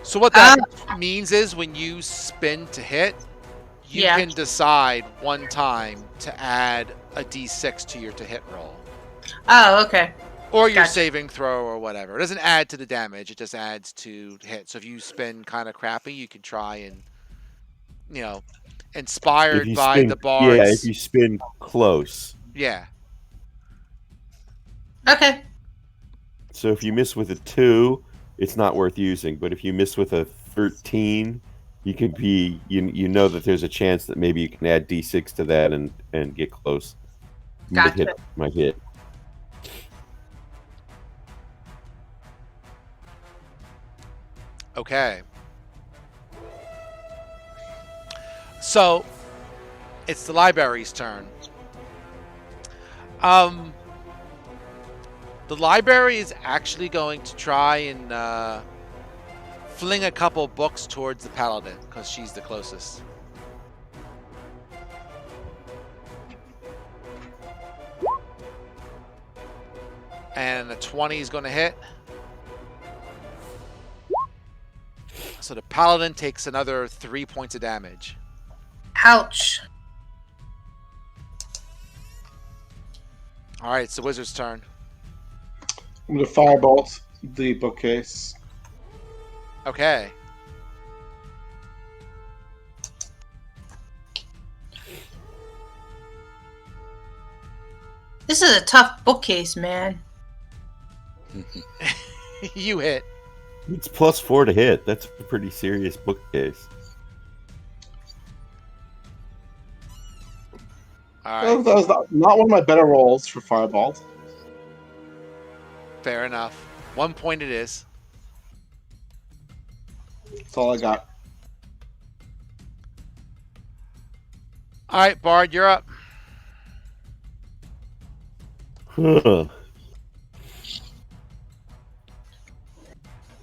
So what that means is when you spin to hit, you Yeah. can decide one time to add a d6 to your to hit roll. Oh, okay. Or your Gotcha. saving throw or whatever. It doesn't add to the damage, it just adds to hit. So if you spin kind of crappy, you can try and, you know, inspired by the if bards. you spin close. Yeah. Okay. So if you miss with a 2, it's not worth using. But if you miss with a 13, you can be you know that there's a chance that maybe you can add d6 to that and get close. Gotcha. Might hit. Okay. So it's the library's turn. The library is actually going to try and fling a couple books towards the Paladin because she's the closest. And the 20 is going to hit. So the Paladin takes another 3 points of damage. Ouch. All right, it's the wizard's turn. I'm going to firebolt the bookcase. Okay. This is a tough bookcase, man. You hit. It's +4 to hit. That's a pretty serious bookcase. All right. That was not one of my better rolls for firebolt. Fair enough. 1 point it is. That's all I got. All right, Bard, you're up. Huh.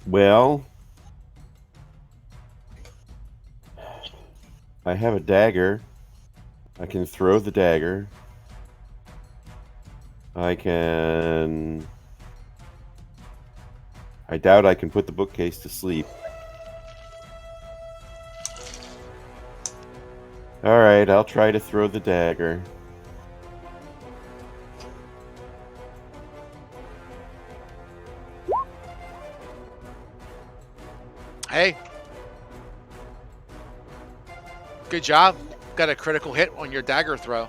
Well, I have a dagger. I can throw the dagger. I doubt I can put the bookcase to sleep. Alright, I'll try to throw the dagger. Hey. Good job. Got a critical hit on your dagger throw.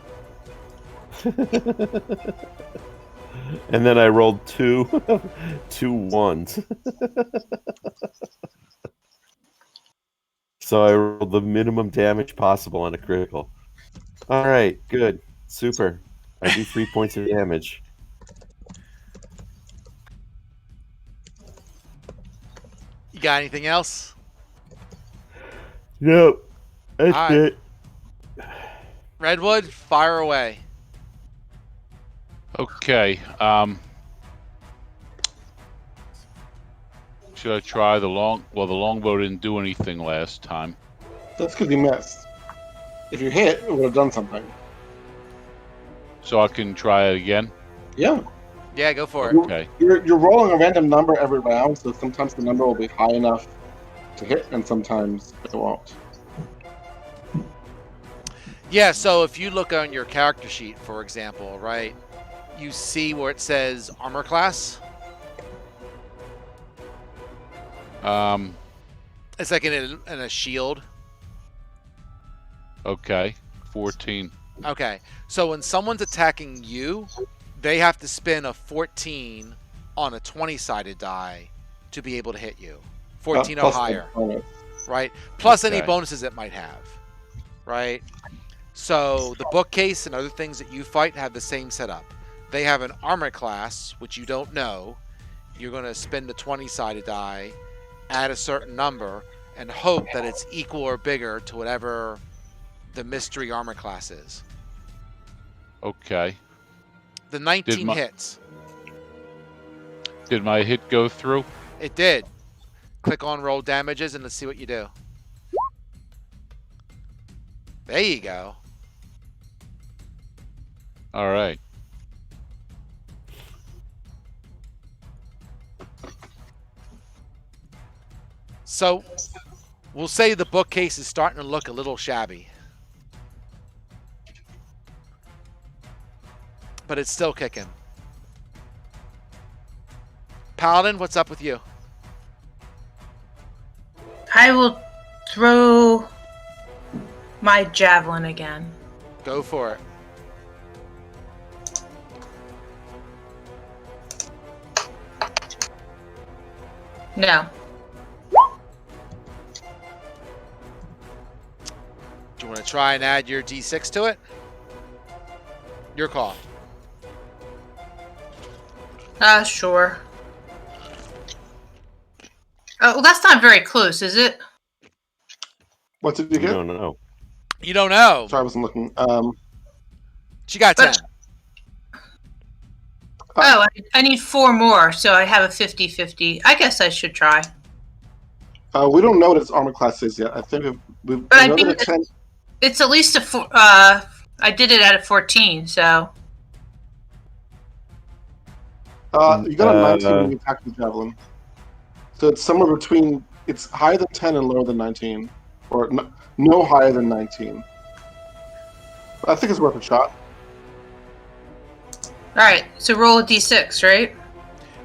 And then I rolled two ones. So I rolled the minimum damage possible on a critical. Alright, good. Super. I do 3 points of damage. You got anything else? Nope. That's All right. it. Redwood, fire away. Okay. Should I try the long? Well, the longbow didn't do anything last time. That's because you missed. If you hit, it would have done something. So I can try it again? Yeah. Yeah, go for it. Okay. You're rolling a random number every round, so sometimes the number will be high enough to hit, and sometimes it won't. Yeah, so if you look on your character sheet, for example, right, you see where it says armor class. It's like in a shield. Okay. 14. Okay, so when someone's attacking you, they have to spin a 14 on a 20-sided die to be able to hit you. 14 or Plus higher, the bonus. right? Plus any Okay. bonuses it might have, right? So the bookcase and other things that you fight have the same setup. They have an armor class, which you don't know. You're going to spin the 20-sided die, add a certain number, and hope that it's equal or bigger to whatever the mystery armor class is. Okay. The Did 19 my hits. did my hit go through? It did. Click on roll damages and let's see what you do. There you go. All right. So we'll say the bookcase is starting to look a little shabby. But it's still kicking. Paladin, what's up with you? I will throw my javelin again. Go for it. No. Do you want to try and add your D6 to it? Your call. Sure. Oh, well, that's not very close, is it? What did you You get? don't know. You don't know. Sorry, I wasn't looking. She got 10. Oh, I need 4 more, so I have a 50-50. I guess I should try. We don't know what its armor class is yet. I think we But I know think that a 10. it's at least a 4. I did it at a 14, so. You got a 19 when you attack the javelin. So it's somewhere between. It's higher than 10 and lower than 19, or no higher than 19. I think it's worth a shot. Alright, so roll a d6, right?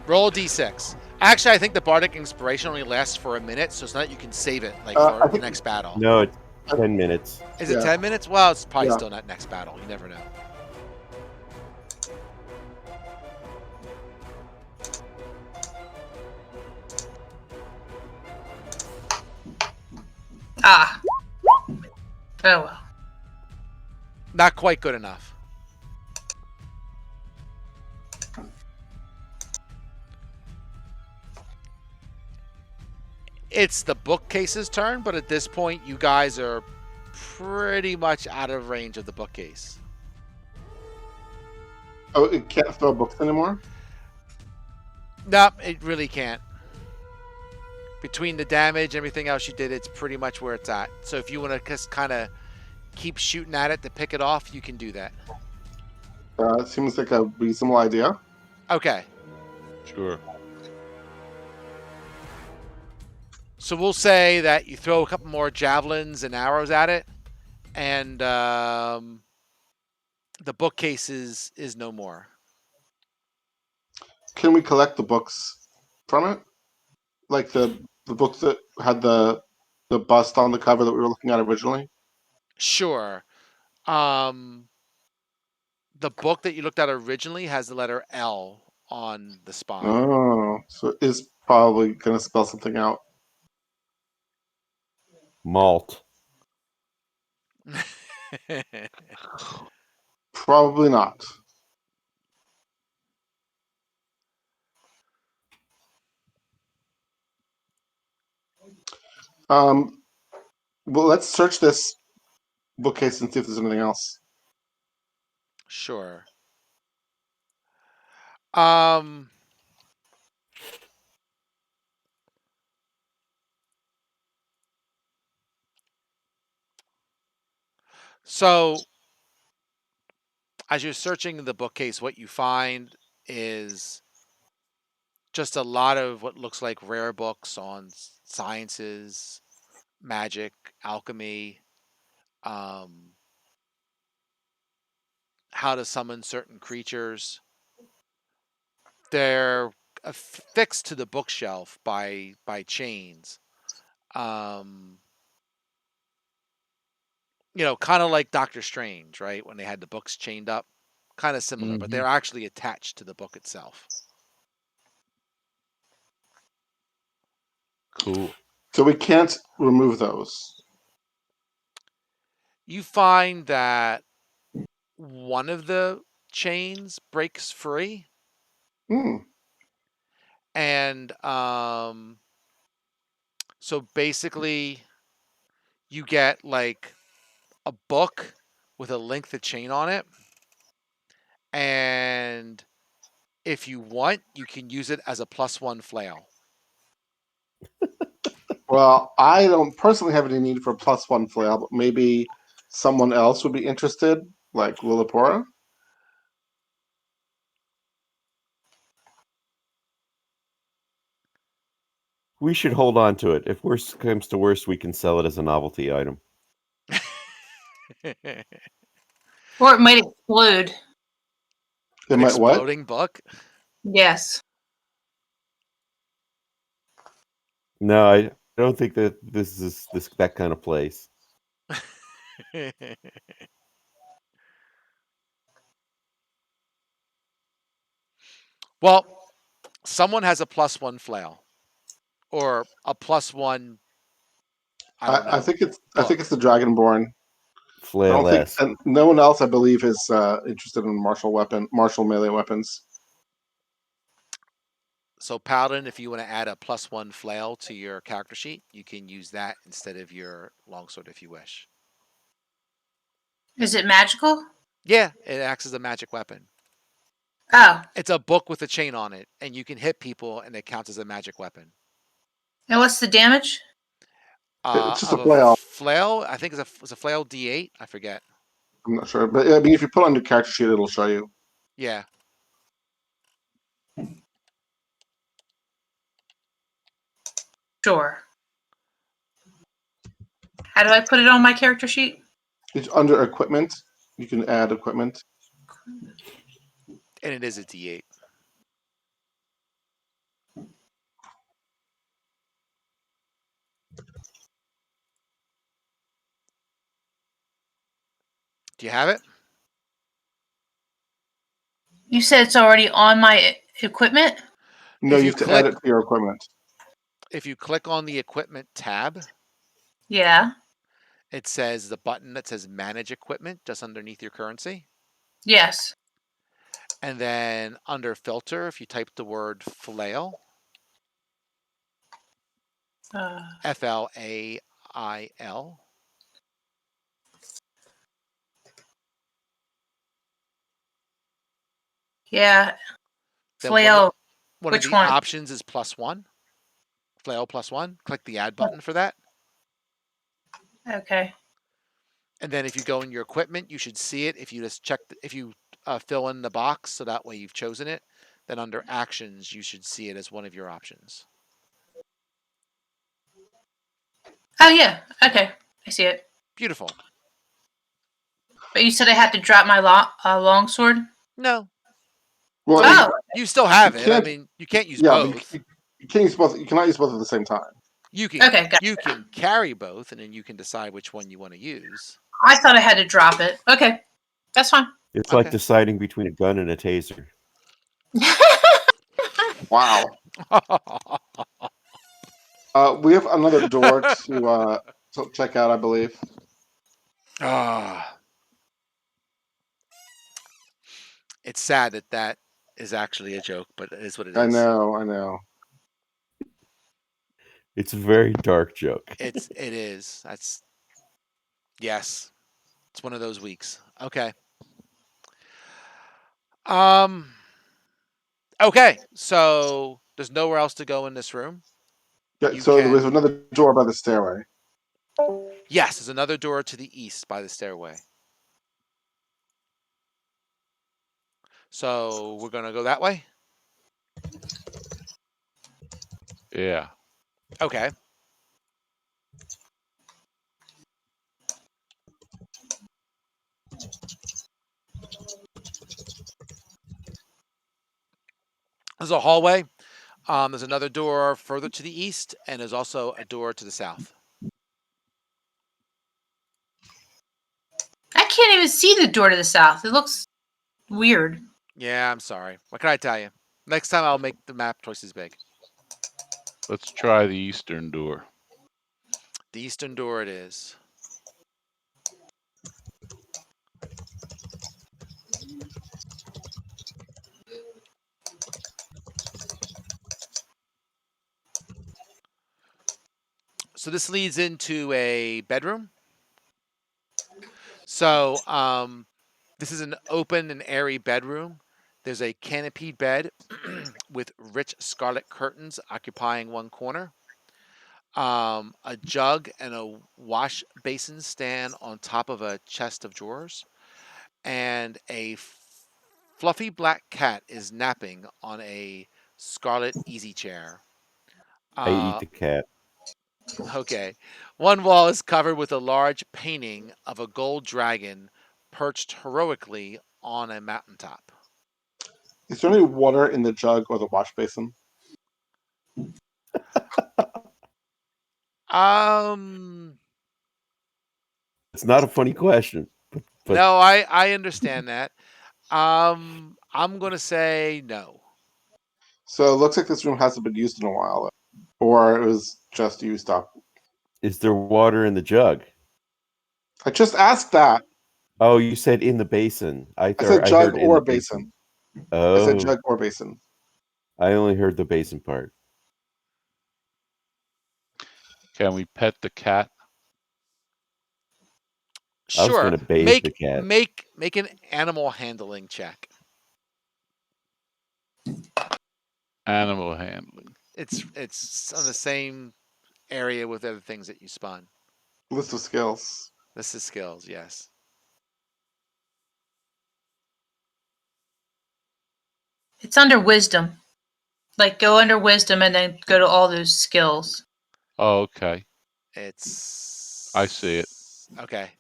Roll a D6. Actually, I think the Bardic Inspiration only lasts for a minute, so it's not that you can save it like I for the think- next battle. No, it's 10 minutes. Is it Yeah. 10 minutes? Well, it's probably Yeah. still not next battle. You never know. Ah. Oh well. Not quite good enough. It's the bookcase's turn, but at this point, you guys are pretty much out of range of the bookcase. Oh, it can't throw books anymore? Nope, it really can't. Between the damage and everything else you did, it's pretty much where it's at. So if you want to just kind of keep shooting at it to pick it off, you can do that. It seems like a reasonable idea. Okay. Sure. So we'll say that you throw a couple more javelins and arrows at it, and the bookcase is no more. Can we collect the books from it? Like the books that had the bust on the cover that we were looking at originally? Sure. The book that you looked at originally has the letter L on the spine. Oh, so it is probably going to spell something out. Malt. Probably not. Well, let's search this bookcase and see if there's anything else. Sure. So as you're searching the bookcase, what you find is just a lot of what looks like rare books on sciences, magic, alchemy, um, how to summon certain creatures. They're affixed to the bookshelf by chains. Um, kind of like Doctor Strange, right? When they had the books chained up, kind of similar, but they're actually attached to the book itself. Cool. So we can't remove those. You find that one of the chains breaks free, Hmm. and So basically, you get like a book with a length of chain on it, and if you want, you can use it as a +1 flail. Well, I don't personally have any need for a +1 flail, but maybe someone else would be interested, like Lillipora. We should hold on to it. If worst comes to worst, we can sell it as a novelty item. Or it might explode. They An might what? exploding book? Yes. No, I don't think that this is that kind of place. Well, someone has a +1 flail. Or a +1, I don't I know, think it's the book. Dragonborn. I don't think, Flail-esque. and no one else, I believe, is interested in martial melee weapons. So Paladin, if you want to add a +1 flail to your character sheet, you can use that instead of your longsword if you wish. Is it magical? Yeah, it acts as a magic weapon. Oh. It's a book with a chain on it, and you can hit people, and it counts as a magic weapon. And what's the damage? It's just a Of a flail. flail, I think it's a flail D8. I forget. I'm not sure, but I mean, if you put it on your character sheet, it'll show you. Yeah. Sure. How do I put it on my character sheet? It's under equipment. You can add equipment. And it is a D8. Do you have it? You said it's already on my equipment? No, If you you have to add click it to your equipment. on the equipment tab, Yeah. it says the button that says manage equipment just underneath your currency. Yes. And then under filter, if you type the word flail, Uh, FLAIL, yeah. then one Flail. of Which the one? options is +1, flail +1. Click the add button for that. Okay. And then if you go in your equipment, you should see it. If you just check, if you fill in the box, so that way you've chosen it, then under actions, you should see it as one of your options. Oh, yeah. Okay. I see it. Beautiful. But you said I had to drop my longsword? No, Well, I mean, Oh. you still you have it. I can't. mean, you can't use Yeah, but both. you can't use both. You cannot use both at the same time. Okay. Got You it. can carry both, and then you can decide which one you want to use. I thought I had to drop it. Okay. That's fine. It's like Okay. deciding between a gun and a taser. Wow. We have another door to check out, I believe. Ah, it's sad that that is actually a joke, but it is what it I is. know. I know. It's a very dark joke. It is. That's yes. It's one of those weeks. Okay. Um. Okay. So there's nowhere else to go in this room. Yeah. You So there was can. another door by the stairway. Yes, there's another door to the east by the stairway. So we're gonna go that way. Yeah. Okay. There's a hallway. There's another door further to the east, and there's also a door to the south. I can't even see the door to the south. It looks weird. Yeah, I'm sorry. What can I tell you? Next time I'll make the map twice as big. Let's try the eastern door. The eastern door it is. So this leads into a bedroom. So this is an open and airy bedroom. There's a canopied bed with rich scarlet curtains occupying one corner. A jug and a wash basin stand on top of a chest of drawers, and a fluffy black cat is napping on a scarlet easy chair. I eat Uh, the cat. okay. One wall is covered with a large painting of a gold dragon perched heroically on a mountaintop. Is there any water in the jug or the wash basin? Um, It's not a funny question, but no, I understand that. I'm gonna say no. So it looks like this room hasn't been used in a while, or it was just used up. is there water in the jug? I just asked that. Oh, you said in the basin. I said I jug heard in or the basin. basin. I said Oh, jug or basin. I only heard the basin part. Can we pet the cat? I was Sure. gonna bathe the Make cat. make make an animal handling check. Animal handling. It's on the same area with other things that you spun. List of skills. This is skills, yes. It's under wisdom. Like go under wisdom and then go to all those skills. Oh, okay. It's I see it. Okay.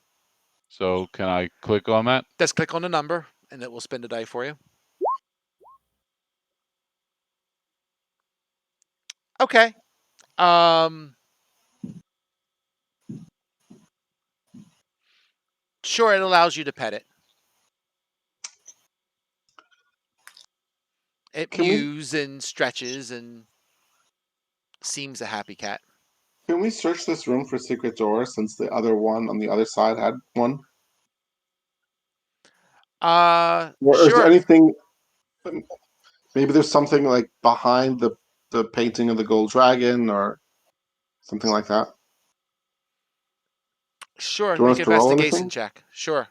So can I click on that? Just click on the number and it will spin the die for you. Okay. Um Sure, it allows you to pet it. It Can we mews and stretches and seems a happy cat. can we search this room for secret doors since the other one on the other side had one? Or is there Sure. anything? Maybe there's something like behind the painting of the gold dragon or something like that. Sure, Do you want make us an to roll investigation anything? check. Sure.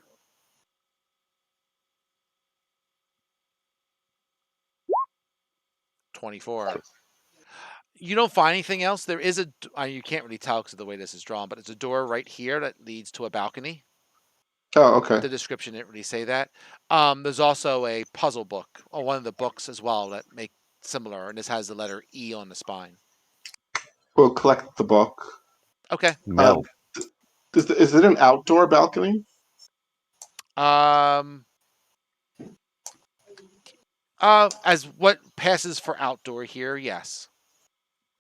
24. You don't find anything else. There is you can't really tell because of the way this is drawn, but it's a door right here that leads to a balcony. Oh, okay. The description didn't really say that. There's also a puzzle book, or one of the books as well that make similar, and this has the letter E on the spine. We'll collect the book. Okay. Mel, Is it an outdoor balcony? Um. As what passes for outdoor here, yes.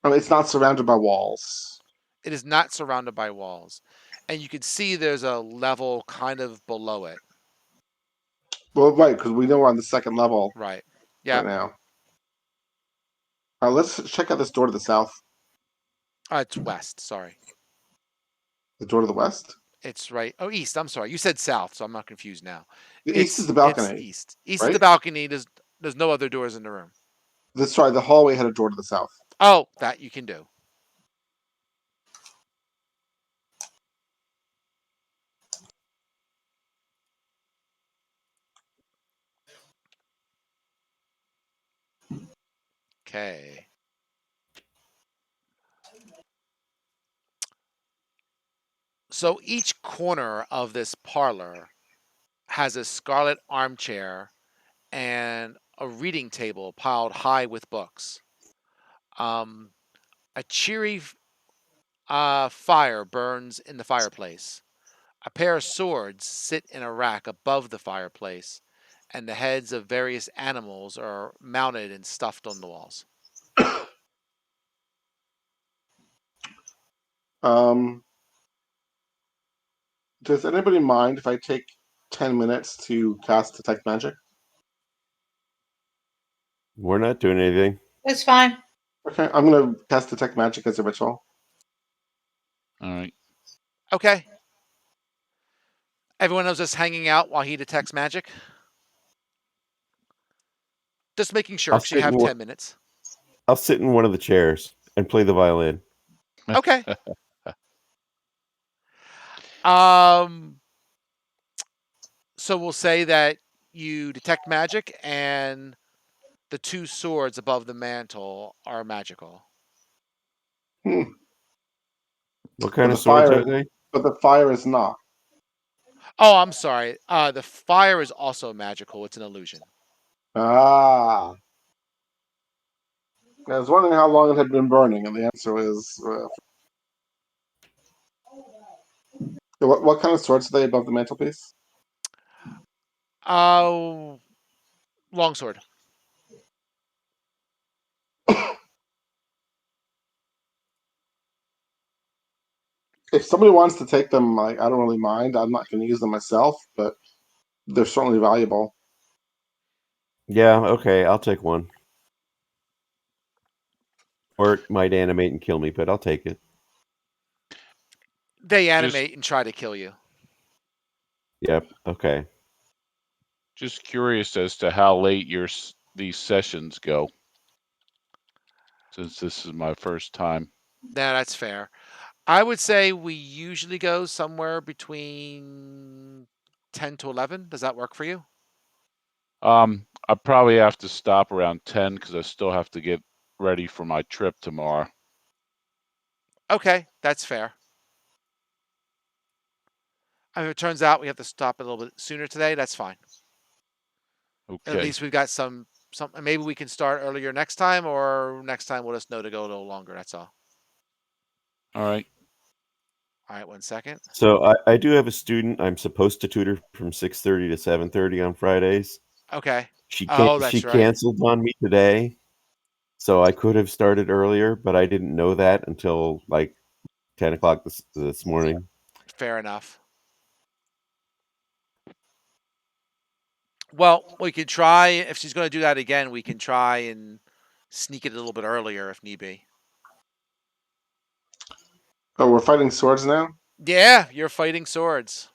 I mean, it's not surrounded by walls. It is not surrounded by walls, and you can see there's a level kind of below it. Well, right, because we know we're on the second level Right. right Yeah. now. Let's check out this door to the south. It's west. Sorry. The door to the west. It's right. Oh, east. I'm sorry. You said south, so I'm not confused now. The east is the It's balcony, east. East is the right? balcony. There's no other doors in the room. Sorry, the hallway had a door to the south. Oh, that you can do. Okay. So each corner of this parlor has a scarlet armchair and a reading table piled high with books. Um, a cheery fire burns in the fireplace. A pair of swords sit in a rack above the fireplace, and the heads of various animals are mounted and stuffed on the walls. Um, does anybody mind if I take 10 minutes to cast Detect Magic? we're not doing anything. It's fine. Okay, I'm going to cast Detect Magic as a ritual. All right. Okay. Everyone else just hanging out while he detects magic? Just making sure I'll because you sit in have one. 10 minutes. I'll sit in one of the chairs and play the violin. Okay. So we'll say that you detect magic, and the two swords above the mantle are magical. Hmm. What But kind the of swords fire, are they? but the fire is not. Oh, I'm sorry. The fire is also magical. It's an illusion. Ah. I was wondering how long it had been burning, and the answer is what kind of swords are they above the mantelpiece? Oh, longsword. If somebody wants to take them, like I don't really mind. I'm not going to use them myself, but they're certainly valuable. Yeah, okay, I'll take one. Or it might animate and kill me, but I'll take it. They Just animate and try to kill you. Yep, okay. just curious as to how late these sessions go, since this is my first time. Nah, that's fair. I would say we usually go somewhere between 10 to 11. Does that work for you? I probably have to stop around 10 because I still have to get ready for my trip tomorrow. Okay, that's fair. If it turns out we have to stop a little bit sooner today, that's fine. At Okay. least we've got some. Maybe we can start earlier next time, or next time we'll just know to go a little longer. That's all. All right. All right, 1 second. So I do have a student I'm supposed to tutor from 6:30 to 7:30 on Fridays. Okay. She Oh, can't she that's right. canceled on me today. So I could have started earlier, but I didn't know that until like 10 o'clock this morning. Fair enough. Well, we could try. If she's going to do that again, we can try and sneak it a little bit earlier if need be. Oh, we're fighting swords now. Yeah, you're fighting swords.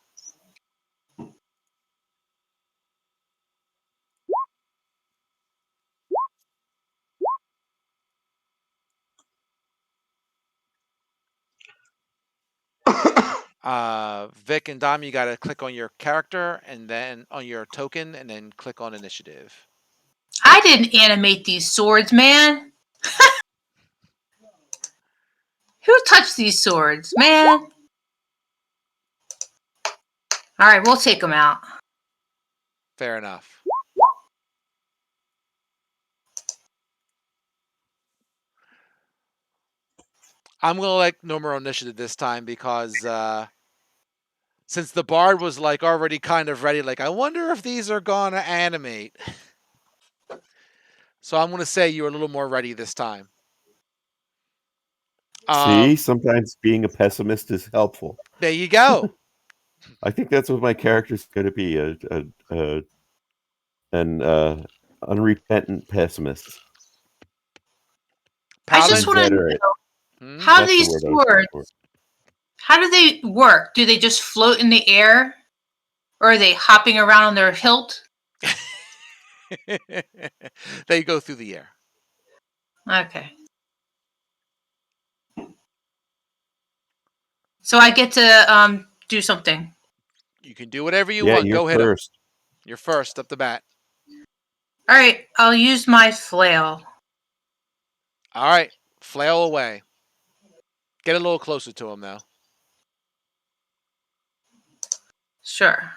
Vic and Dom, you got to click on your character and then on your token, and then click on initiative. I didn't animate these swords, man. Who touched these swords, man? All right, we'll take them out. Fair enough. I'm gonna like no more initiative this time because since the bard was like already kind of ready, like I wonder if these are gonna animate. So I'm gonna say you're a little more ready this time. See, Um, sometimes being a pessimist is helpful. there you go. I think that's what my character's going to be, an unrepentant pessimist. I just Paladin. Is want to that know right? how That's the these word I was looking swords, for. how do they work? Do they just float in the air? Or are they hopping around on their hilt? They go through the air. Okay. So I get to do something. You can do whatever you Yeah, want. you're Go hit them. first. You're first up the bat. All right, I'll use my flail. All right, flail away. Get a little closer to him though. Sure.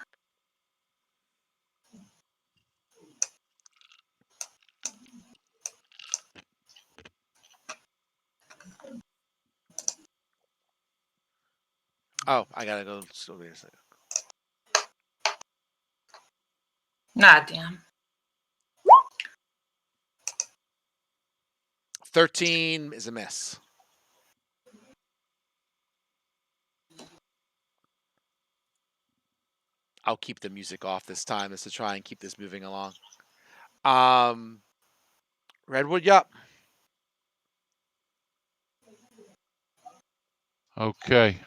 Oh, I gotta go. Wait a second. Nah, damn. 13 is a miss. I'll keep the music off this time just to try and keep this moving along. Um, Redwood, yup. Okay.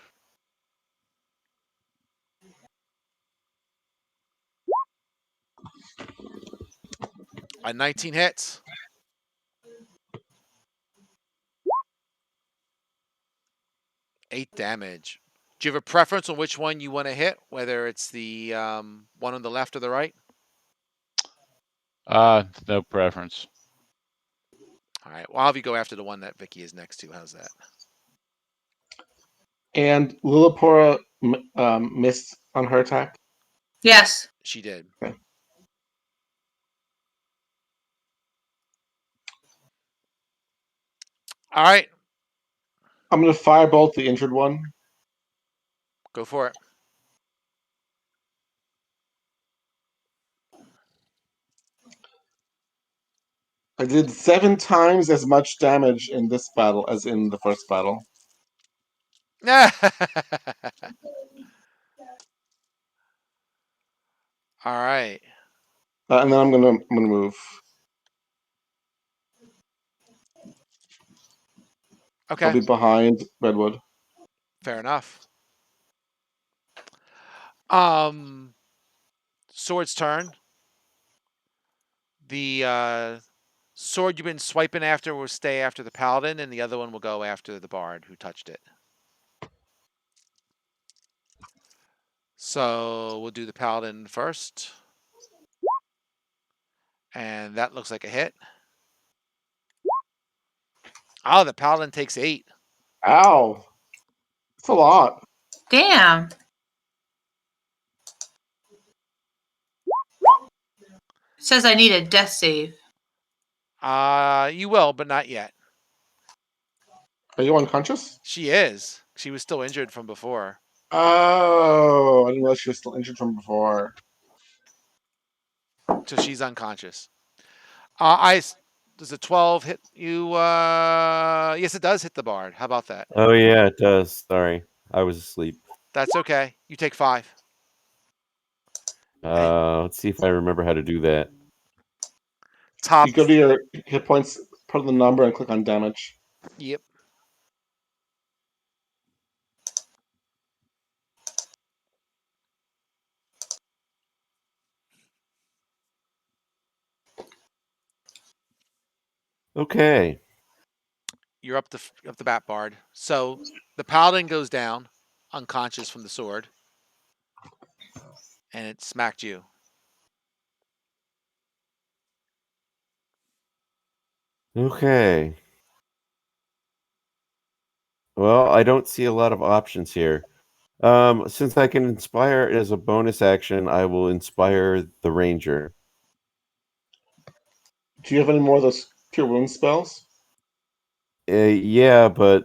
A 19 hits. 8 damage. Do you have a preference on which one you want to hit, whether it's the one on the left or the right? No preference. All right. Well, I'll have you go after the one that Vicky is next to. How's that? And Lillipora missed on her attack. Yes. She did. Okay. All right. I'm going to firebolt the injured one. Go for it. I did 7 times as much damage in this battle as in the first battle. All right. And then I'm gonna move. I'll Okay. be behind Redwood. Fair enough. Sword's turn. The sword you've been swiping after will stay after the paladin, and the other one will go after the bard who touched it. So we'll do the paladin first. And that looks like a hit. Oh, the paladin takes 8. Ow! It's a lot. Damn. It says I need a death save. You will, but not yet. Are you unconscious? She is. She was still injured from before. Oh, I didn't realize she was still injured from before. So she's unconscious. Does a 12 hit you? Yes, it does hit the bard. How about that? Oh yeah, it does. Sorry, I was asleep. That's okay. You take 5. And Let's see if I remember how to do that. You top. go to your hit points, put the number, and click on damage. Yep. Okay. You're up the bat, bard. So the paladin goes down, unconscious from the sword, and it smacked you. Okay. Well, I don't see a lot of options here. Since I can inspire as a bonus action, I will inspire the ranger. Do you have any more of those cure wounds spells? Yeah, but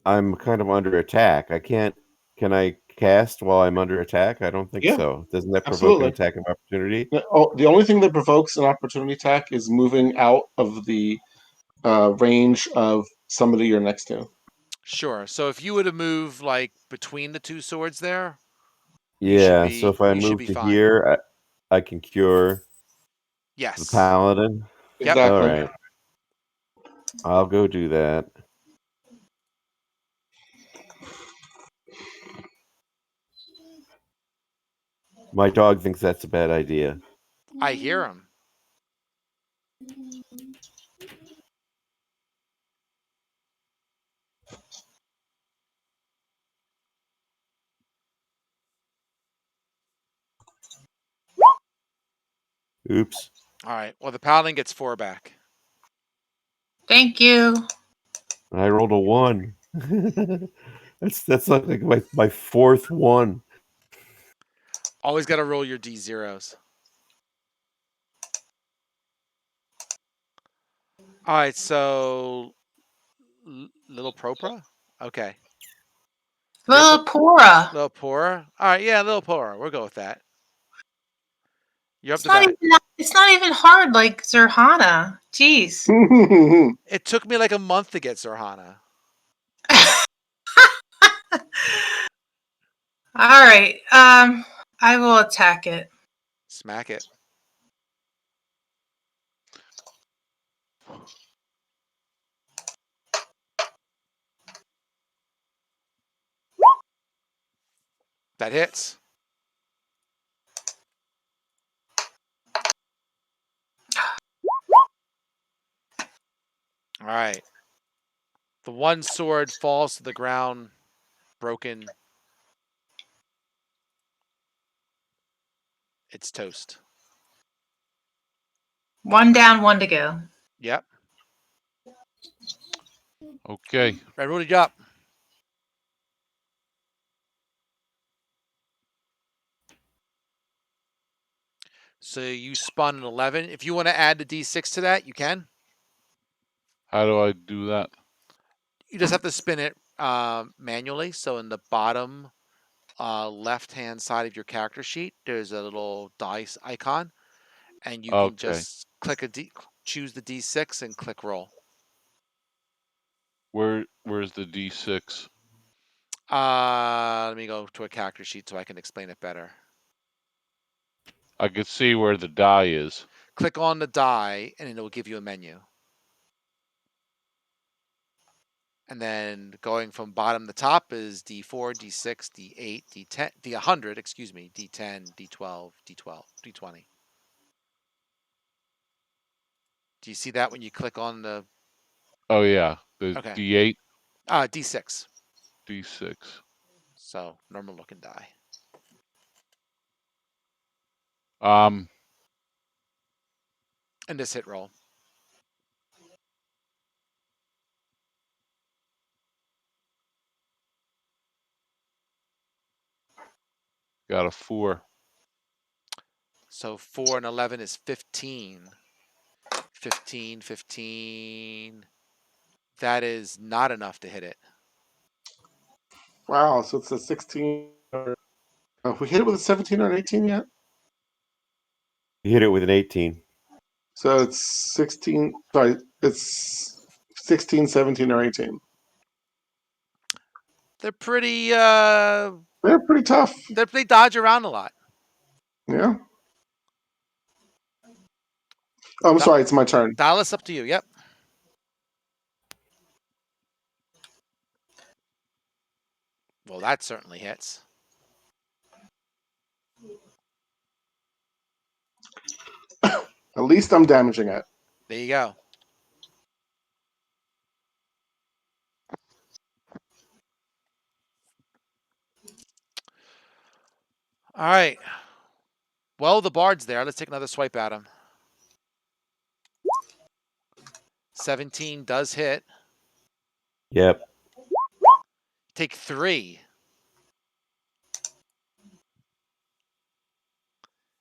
I'm kind of under attack. I can't. Can I cast while I'm under attack? I don't think Yeah, so. Doesn't that provoke an absolutely. attack of opportunity? Oh, the only thing that provokes an opportunity attack is moving out of the range of somebody you're next to. Sure. So if you were to move like between the two swords there, Yeah. So if I you should move be to fine. here, I can cure the Yes. paladin. Yep. All Exactly. right. I'll go do that. My dog thinks that's a bad idea. I hear him. Oops. All right. Well, the paladin gets 4 back. Thank you. I rolled a 1. That's like my fourth 1. Always got to roll your D0s. All right. So little propra. Okay. You're up to Pura. little poorer. All right. Yeah, little poorer. We'll go with that. You're up It's to not bat. even it's not even hard like Zerhana. Jeez. It took me like a month to get Zorhana. All right. I will attack it. Smack it. That hits. All right. The one sword falls to the ground, broken. It's toast. One down, one to go. Yep. Okay. Red Rudy up. So you spun an 11. If you want to add the d6 to that, you can. How do I do that? You just have to spin it manually. So in the bottom left-hand side of your character sheet, there's a little dice icon, and you can Okay. just choose the d6 and click roll. Where's the D6? Let me go to a character sheet so I can explain it better. I can see where the die is. Click on the die, and it will give you a menu. And then going from bottom to top is D4, D6, D8, D10, D100, excuse me, D10, D12, D12, D20. Do you see that when you click on the... Oh yeah, the Okay. D8, D6. D6. So, normal looking die. Um, And just hit roll. got a 4. So 4 and 11 is 15. 15, 15. That is not enough to hit it. Wow, so it's a 16. Have we hit it with a 17 or an 18 yet? You hit it with an 18. So it's 16. Sorry, it's 16, 17, or 18. They're pretty, They're pretty tough. they dodge around a lot. Yeah. Oh, I'm sorry, it's my turn. Dallas, up to you. Yep. Well, that certainly hits. At least I'm damaging it. There you go. All right. Well, the bard's there. Let's take another swipe at him. 17 does hit. Yep. Take 3.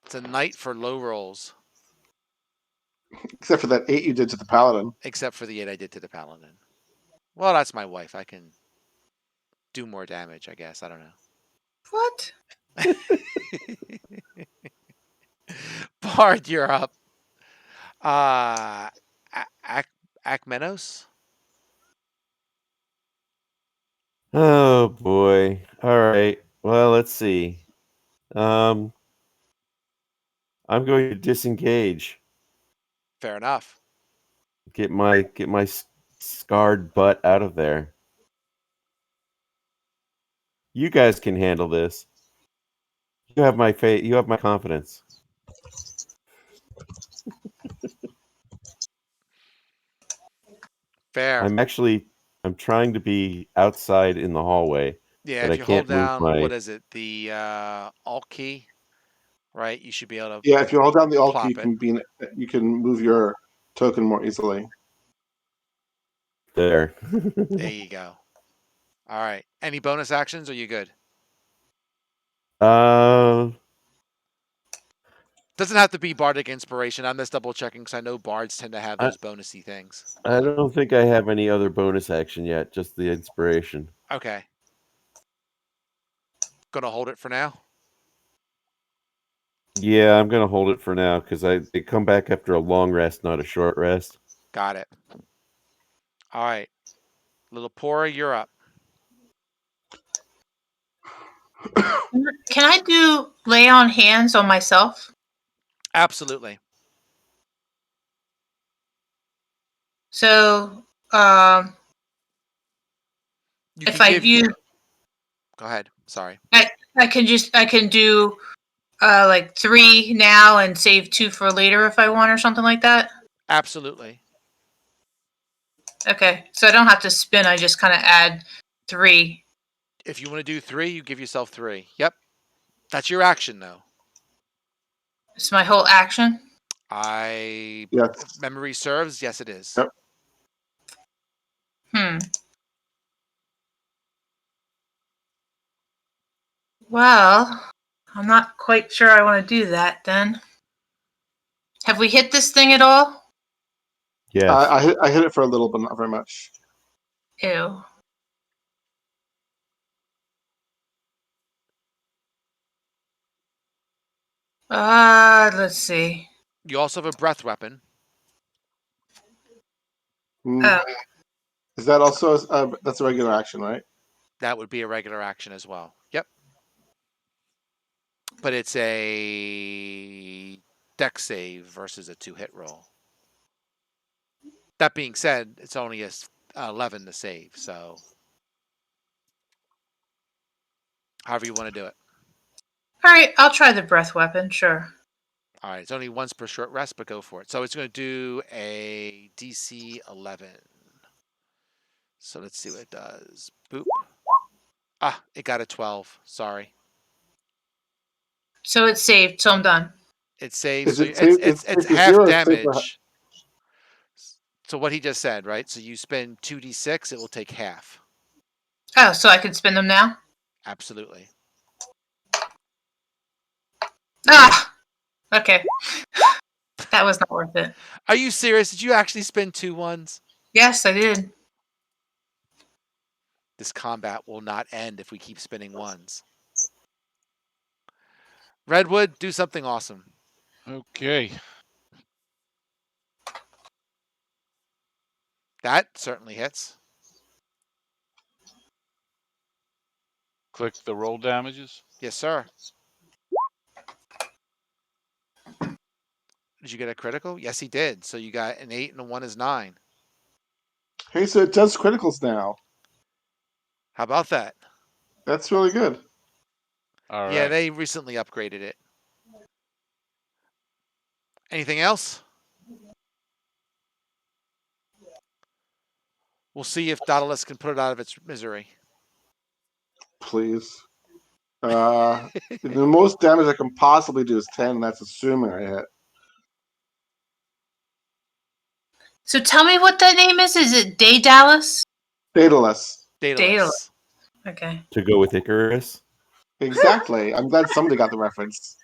It's a night for low rolls, Except for that 8 you did to the Paladin. except for the 8 I did to the Paladin. Well, that's my wife. I can do more damage, I guess. I don't know. What? Bard, you're up. Akmenos? Oh boy. All right. Well, let's see. I'm going to disengage. Fair enough. Get my scarred butt out of there. You guys can handle this. You have my faith. You have my confidence. Fair. I'm trying to be outside in the hallway, Yeah, but if I you hold can't move down, my. what is it? The Alt key, right? You should be able to Yeah, if you hold down the Alt key, plop it. you can move your token more easily. There. There you go. All right. Any bonus actions? Or you good? uh, Doesn't have to be bardic inspiration. I'm just double checking because I know bards tend to have I, those bonusy things. I don't think I have any other bonus action yet. Just the inspiration. Okay. Gonna hold it for now. Yeah, I'm gonna hold it for now because they come back after a long rest, not a short rest. Got it. All right. Little Pora, you're up. Can I do lay on hands on myself? Absolutely. So, You if can I give. use, Go ahead. Sorry. I can do like 3 now and save 2 for later if I want or something like that. Absolutely. Okay, so I don't have to spin. I just kind of add 3. If you want to do 3, you give yourself 3. Yep. That's your action, though. It's my whole action. If Yes. memory serves, yes, it is. Yep. Well, I'm not quite sure I want to do that then. Have we hit this thing at all? Yes. I hit it for a little, but not very much. Ew. Let's see. You also have a breath weapon. Mm. Is that also that's a regular action, right? That would be a regular action as well. Yep. But it's a dex save versus a 2-hit roll. That being said, it's only a 11 to save, so however you want to do it. All right, I'll try the breath weapon. Sure. All right, it's only once per short rest, but go for it. So it's going to do a DC 11. So let's see what it does. Boop. Ah, it got a 12. Sorry. So it's saved. So I'm done. It saves. Is So it save? it's For half zero? Or save for, damage. So what he just said, right? So you spend 2d6, it will take half. Oh, so I can spin them now? Absolutely. Ah! Okay. That was not worth it. Are you serious? Did you actually spend 2 ones? Yes, I did. This combat will not end if we keep spinning ones. Redwood, do something awesome. Okay. That certainly hits. Click the roll damages. Yes, sir. Did you get a critical? Yes, he did. So you got an 8 and a 1 is 9. hey, so it does criticals now. How about that? That's really good. All Yeah, right. they recently upgraded it. Anything else? We'll see if Daedalus can put it out of its misery. Please. The most damage I can possibly do is 10, and that's assuming I hit. So tell me what that name is. Is it Daedalus? Daedalus. Daedalus. Okay. To go with Icarus. Exactly. I'm glad somebody got the reference.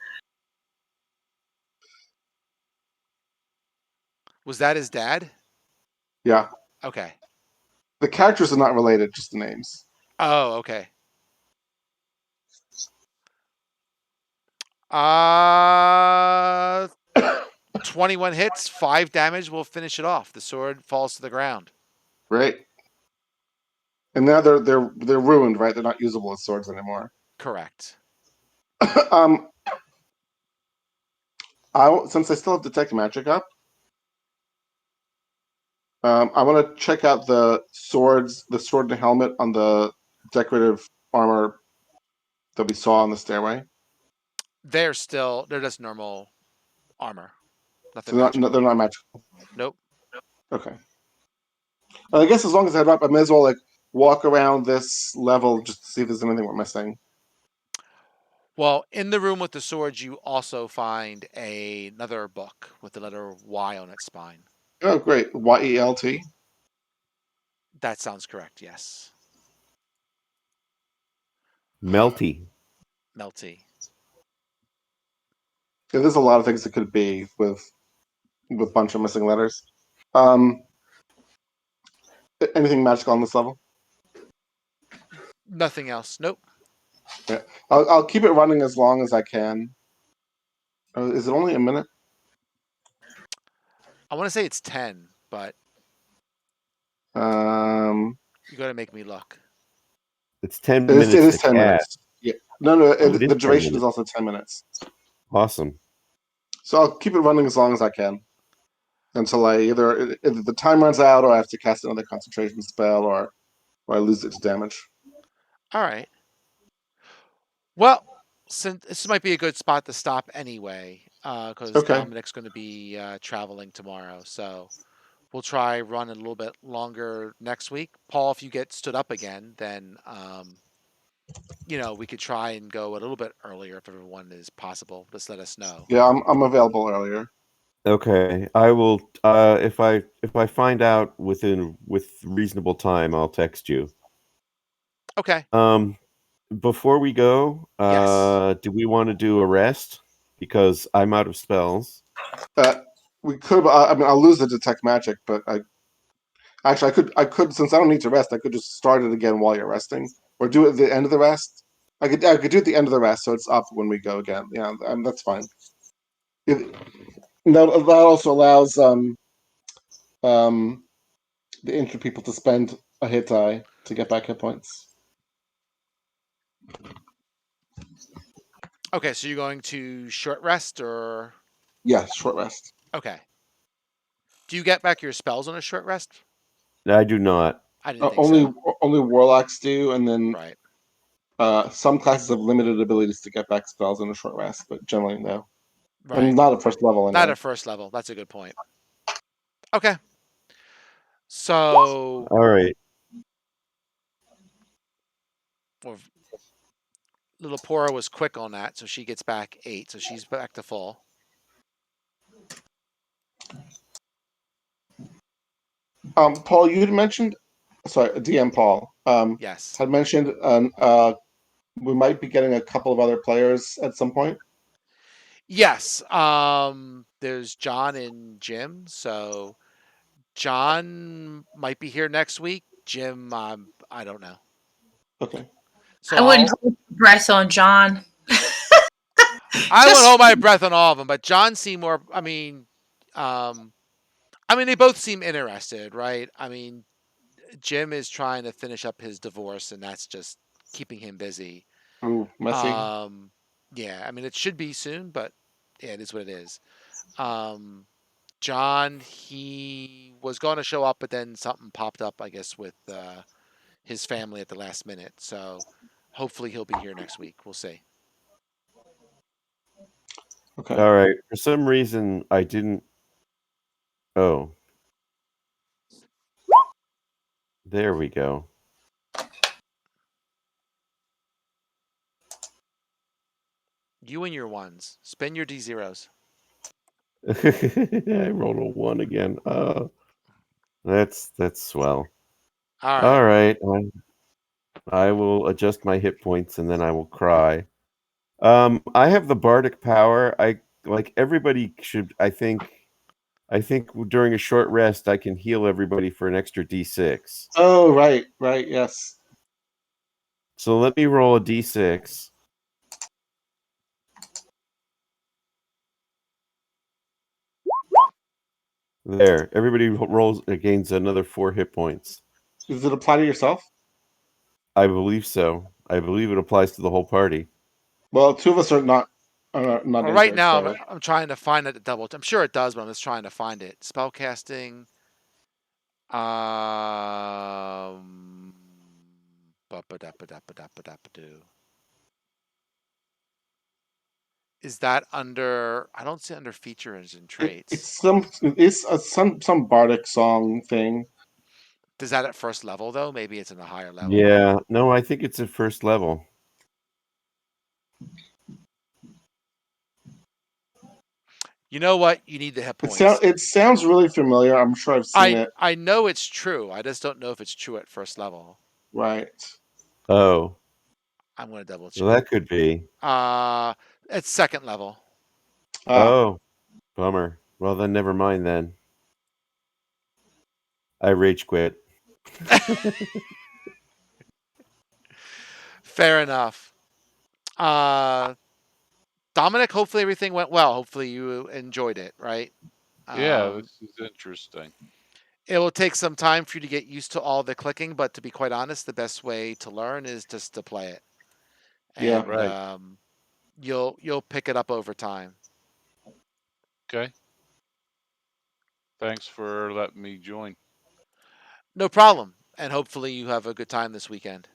Was that his dad? Yeah. Okay. The characters are not related, just the names. Oh, okay. 21 hits, 5 damage. We'll finish it off. The sword falls to the ground. Right. And now they're ruined, right? They're not usable as swords anymore. Correct. Since I still have detect magic up, I want to check out the sword and helmet on the decorative armor that we saw on the stairway. They're just normal armor. So Nothing magical. they're not magical. Nope. Okay. I guess as long as I have up, I may as well like walk around this level just to see if there's anything we're missing. Well, in the room with the swords, you also find another book with the letter Y on its spine. Oh, great. YELT. That sounds correct, yes. Melty. Melty. Yeah, there's a lot of things it could be with a bunch of missing letters. Anything magical on this level? Nothing else. Nope. Yeah. I'll keep it running as long as I can. Is it only a minute? I want to say it's 10, but you got to make me look. It's 10 it minutes. is to 10 cast. minutes. Yeah. No. Oh, it is The 10 duration is minutes. also 10 minutes. Awesome. So I'll keep it running as long as I can until I either the time runs out or I have to cast another concentration spell or I lose it to damage. All right. Well, since this might be a good spot to stop anyway, because Okay. Dominic's going to be traveling tomorrow. So we'll try run a little bit longer next week. Paul, if you get stood up again, then we could try and go a little bit earlier if everyone is possible. Just let us know. Yeah, I'm available earlier. Okay, I will. If I find out with reasonable time, I'll text you. Okay. Before we go, Yes. do we want to do a rest? Because I'm out of spells. We could. I mean, I'll lose the detect magic, but I could since I don't need to rest. I could just start it again while you're resting, or do it at the end of the rest. I could do it at the end of the rest, so it's up when we go again. Yeah, that's fine. It, that also allows um the injured people to spend a hit die to get back hit points. Okay, so you're going to short rest or Yeah, short rest. okay. Do you get back your spells on a short rest? I do not. I didn't think Only so. only warlocks do, and then Right. some classes have limited abilities to get back spells in a short rest, but generally no. And Right. not at first level Not anyway. at first level. That's a good point. Okay. So All right. well, little Pora was quick on that, so she gets back 8, so she's back to full. Paul, you had mentioned, sorry, DM Paul, Yes. had mentioned we might be getting a couple of other players at some point. Yes. There's John and Jim. So John might be here next week. Jim, I don't know. Okay. So I wouldn't hold your breath on John. I would Just hold my breath on all of them, but John seemed more. They both seem interested, right? Jim is trying to finish up his divorce, and that's just keeping him busy. Ooh, messy. Yeah, it should be soon, but yeah, it is what it is. Um, John, he was going to show up, but then something popped up, I guess, with his family at the last minute. So hopefully he'll be here next week. We'll see. Okay. All right. For some reason, I didn't. Oh, there we go. You and your ones. Spend your D0s. I rolled a 1 again. That's swell. All right. All right. I will adjust my hit points and then I will cry. I have the bardic power. I like everybody should. I think during a short rest, I can heal everybody for an extra D6. Oh, right, yes. So let me roll a D6. There, everybody rolls gains another 4 hit points. Does it apply to yourself? I believe so. I believe it applies to the whole party. Well, two of us are not Well, right injured, now so I'm trying to find it. I'm sure it does, but I'm just trying to find it. Spellcasting. Ba-ba-da-ba-da-ba-da-ba-da-ba-do. Is that under? I don't see it under features and traits. it's some bardic song thing. Does that at first level though? Maybe it's in a higher level. Yeah, no, I think it's at first level. You know what? You need the hit It points. sounds really familiar. I'm sure I've seen I it. I know it's true. I just don't know if it's true at first level. Right. Oh, I'm gonna double well, check. that could be. It's second level. Ah, Oh, bummer. Well, then never mind then. I rage quit. Fair enough. Uh, Dominic, hopefully everything went well. Hopefully you enjoyed it, right? Yeah, Um, this is interesting. it will take some time for you to get used to all the clicking, but to be quite honest, the best way to learn is just to play it, yeah. and Right. you'll pick it up over time. Okay. Thanks for letting me join. No problem, and hopefully you have a good time this weekend.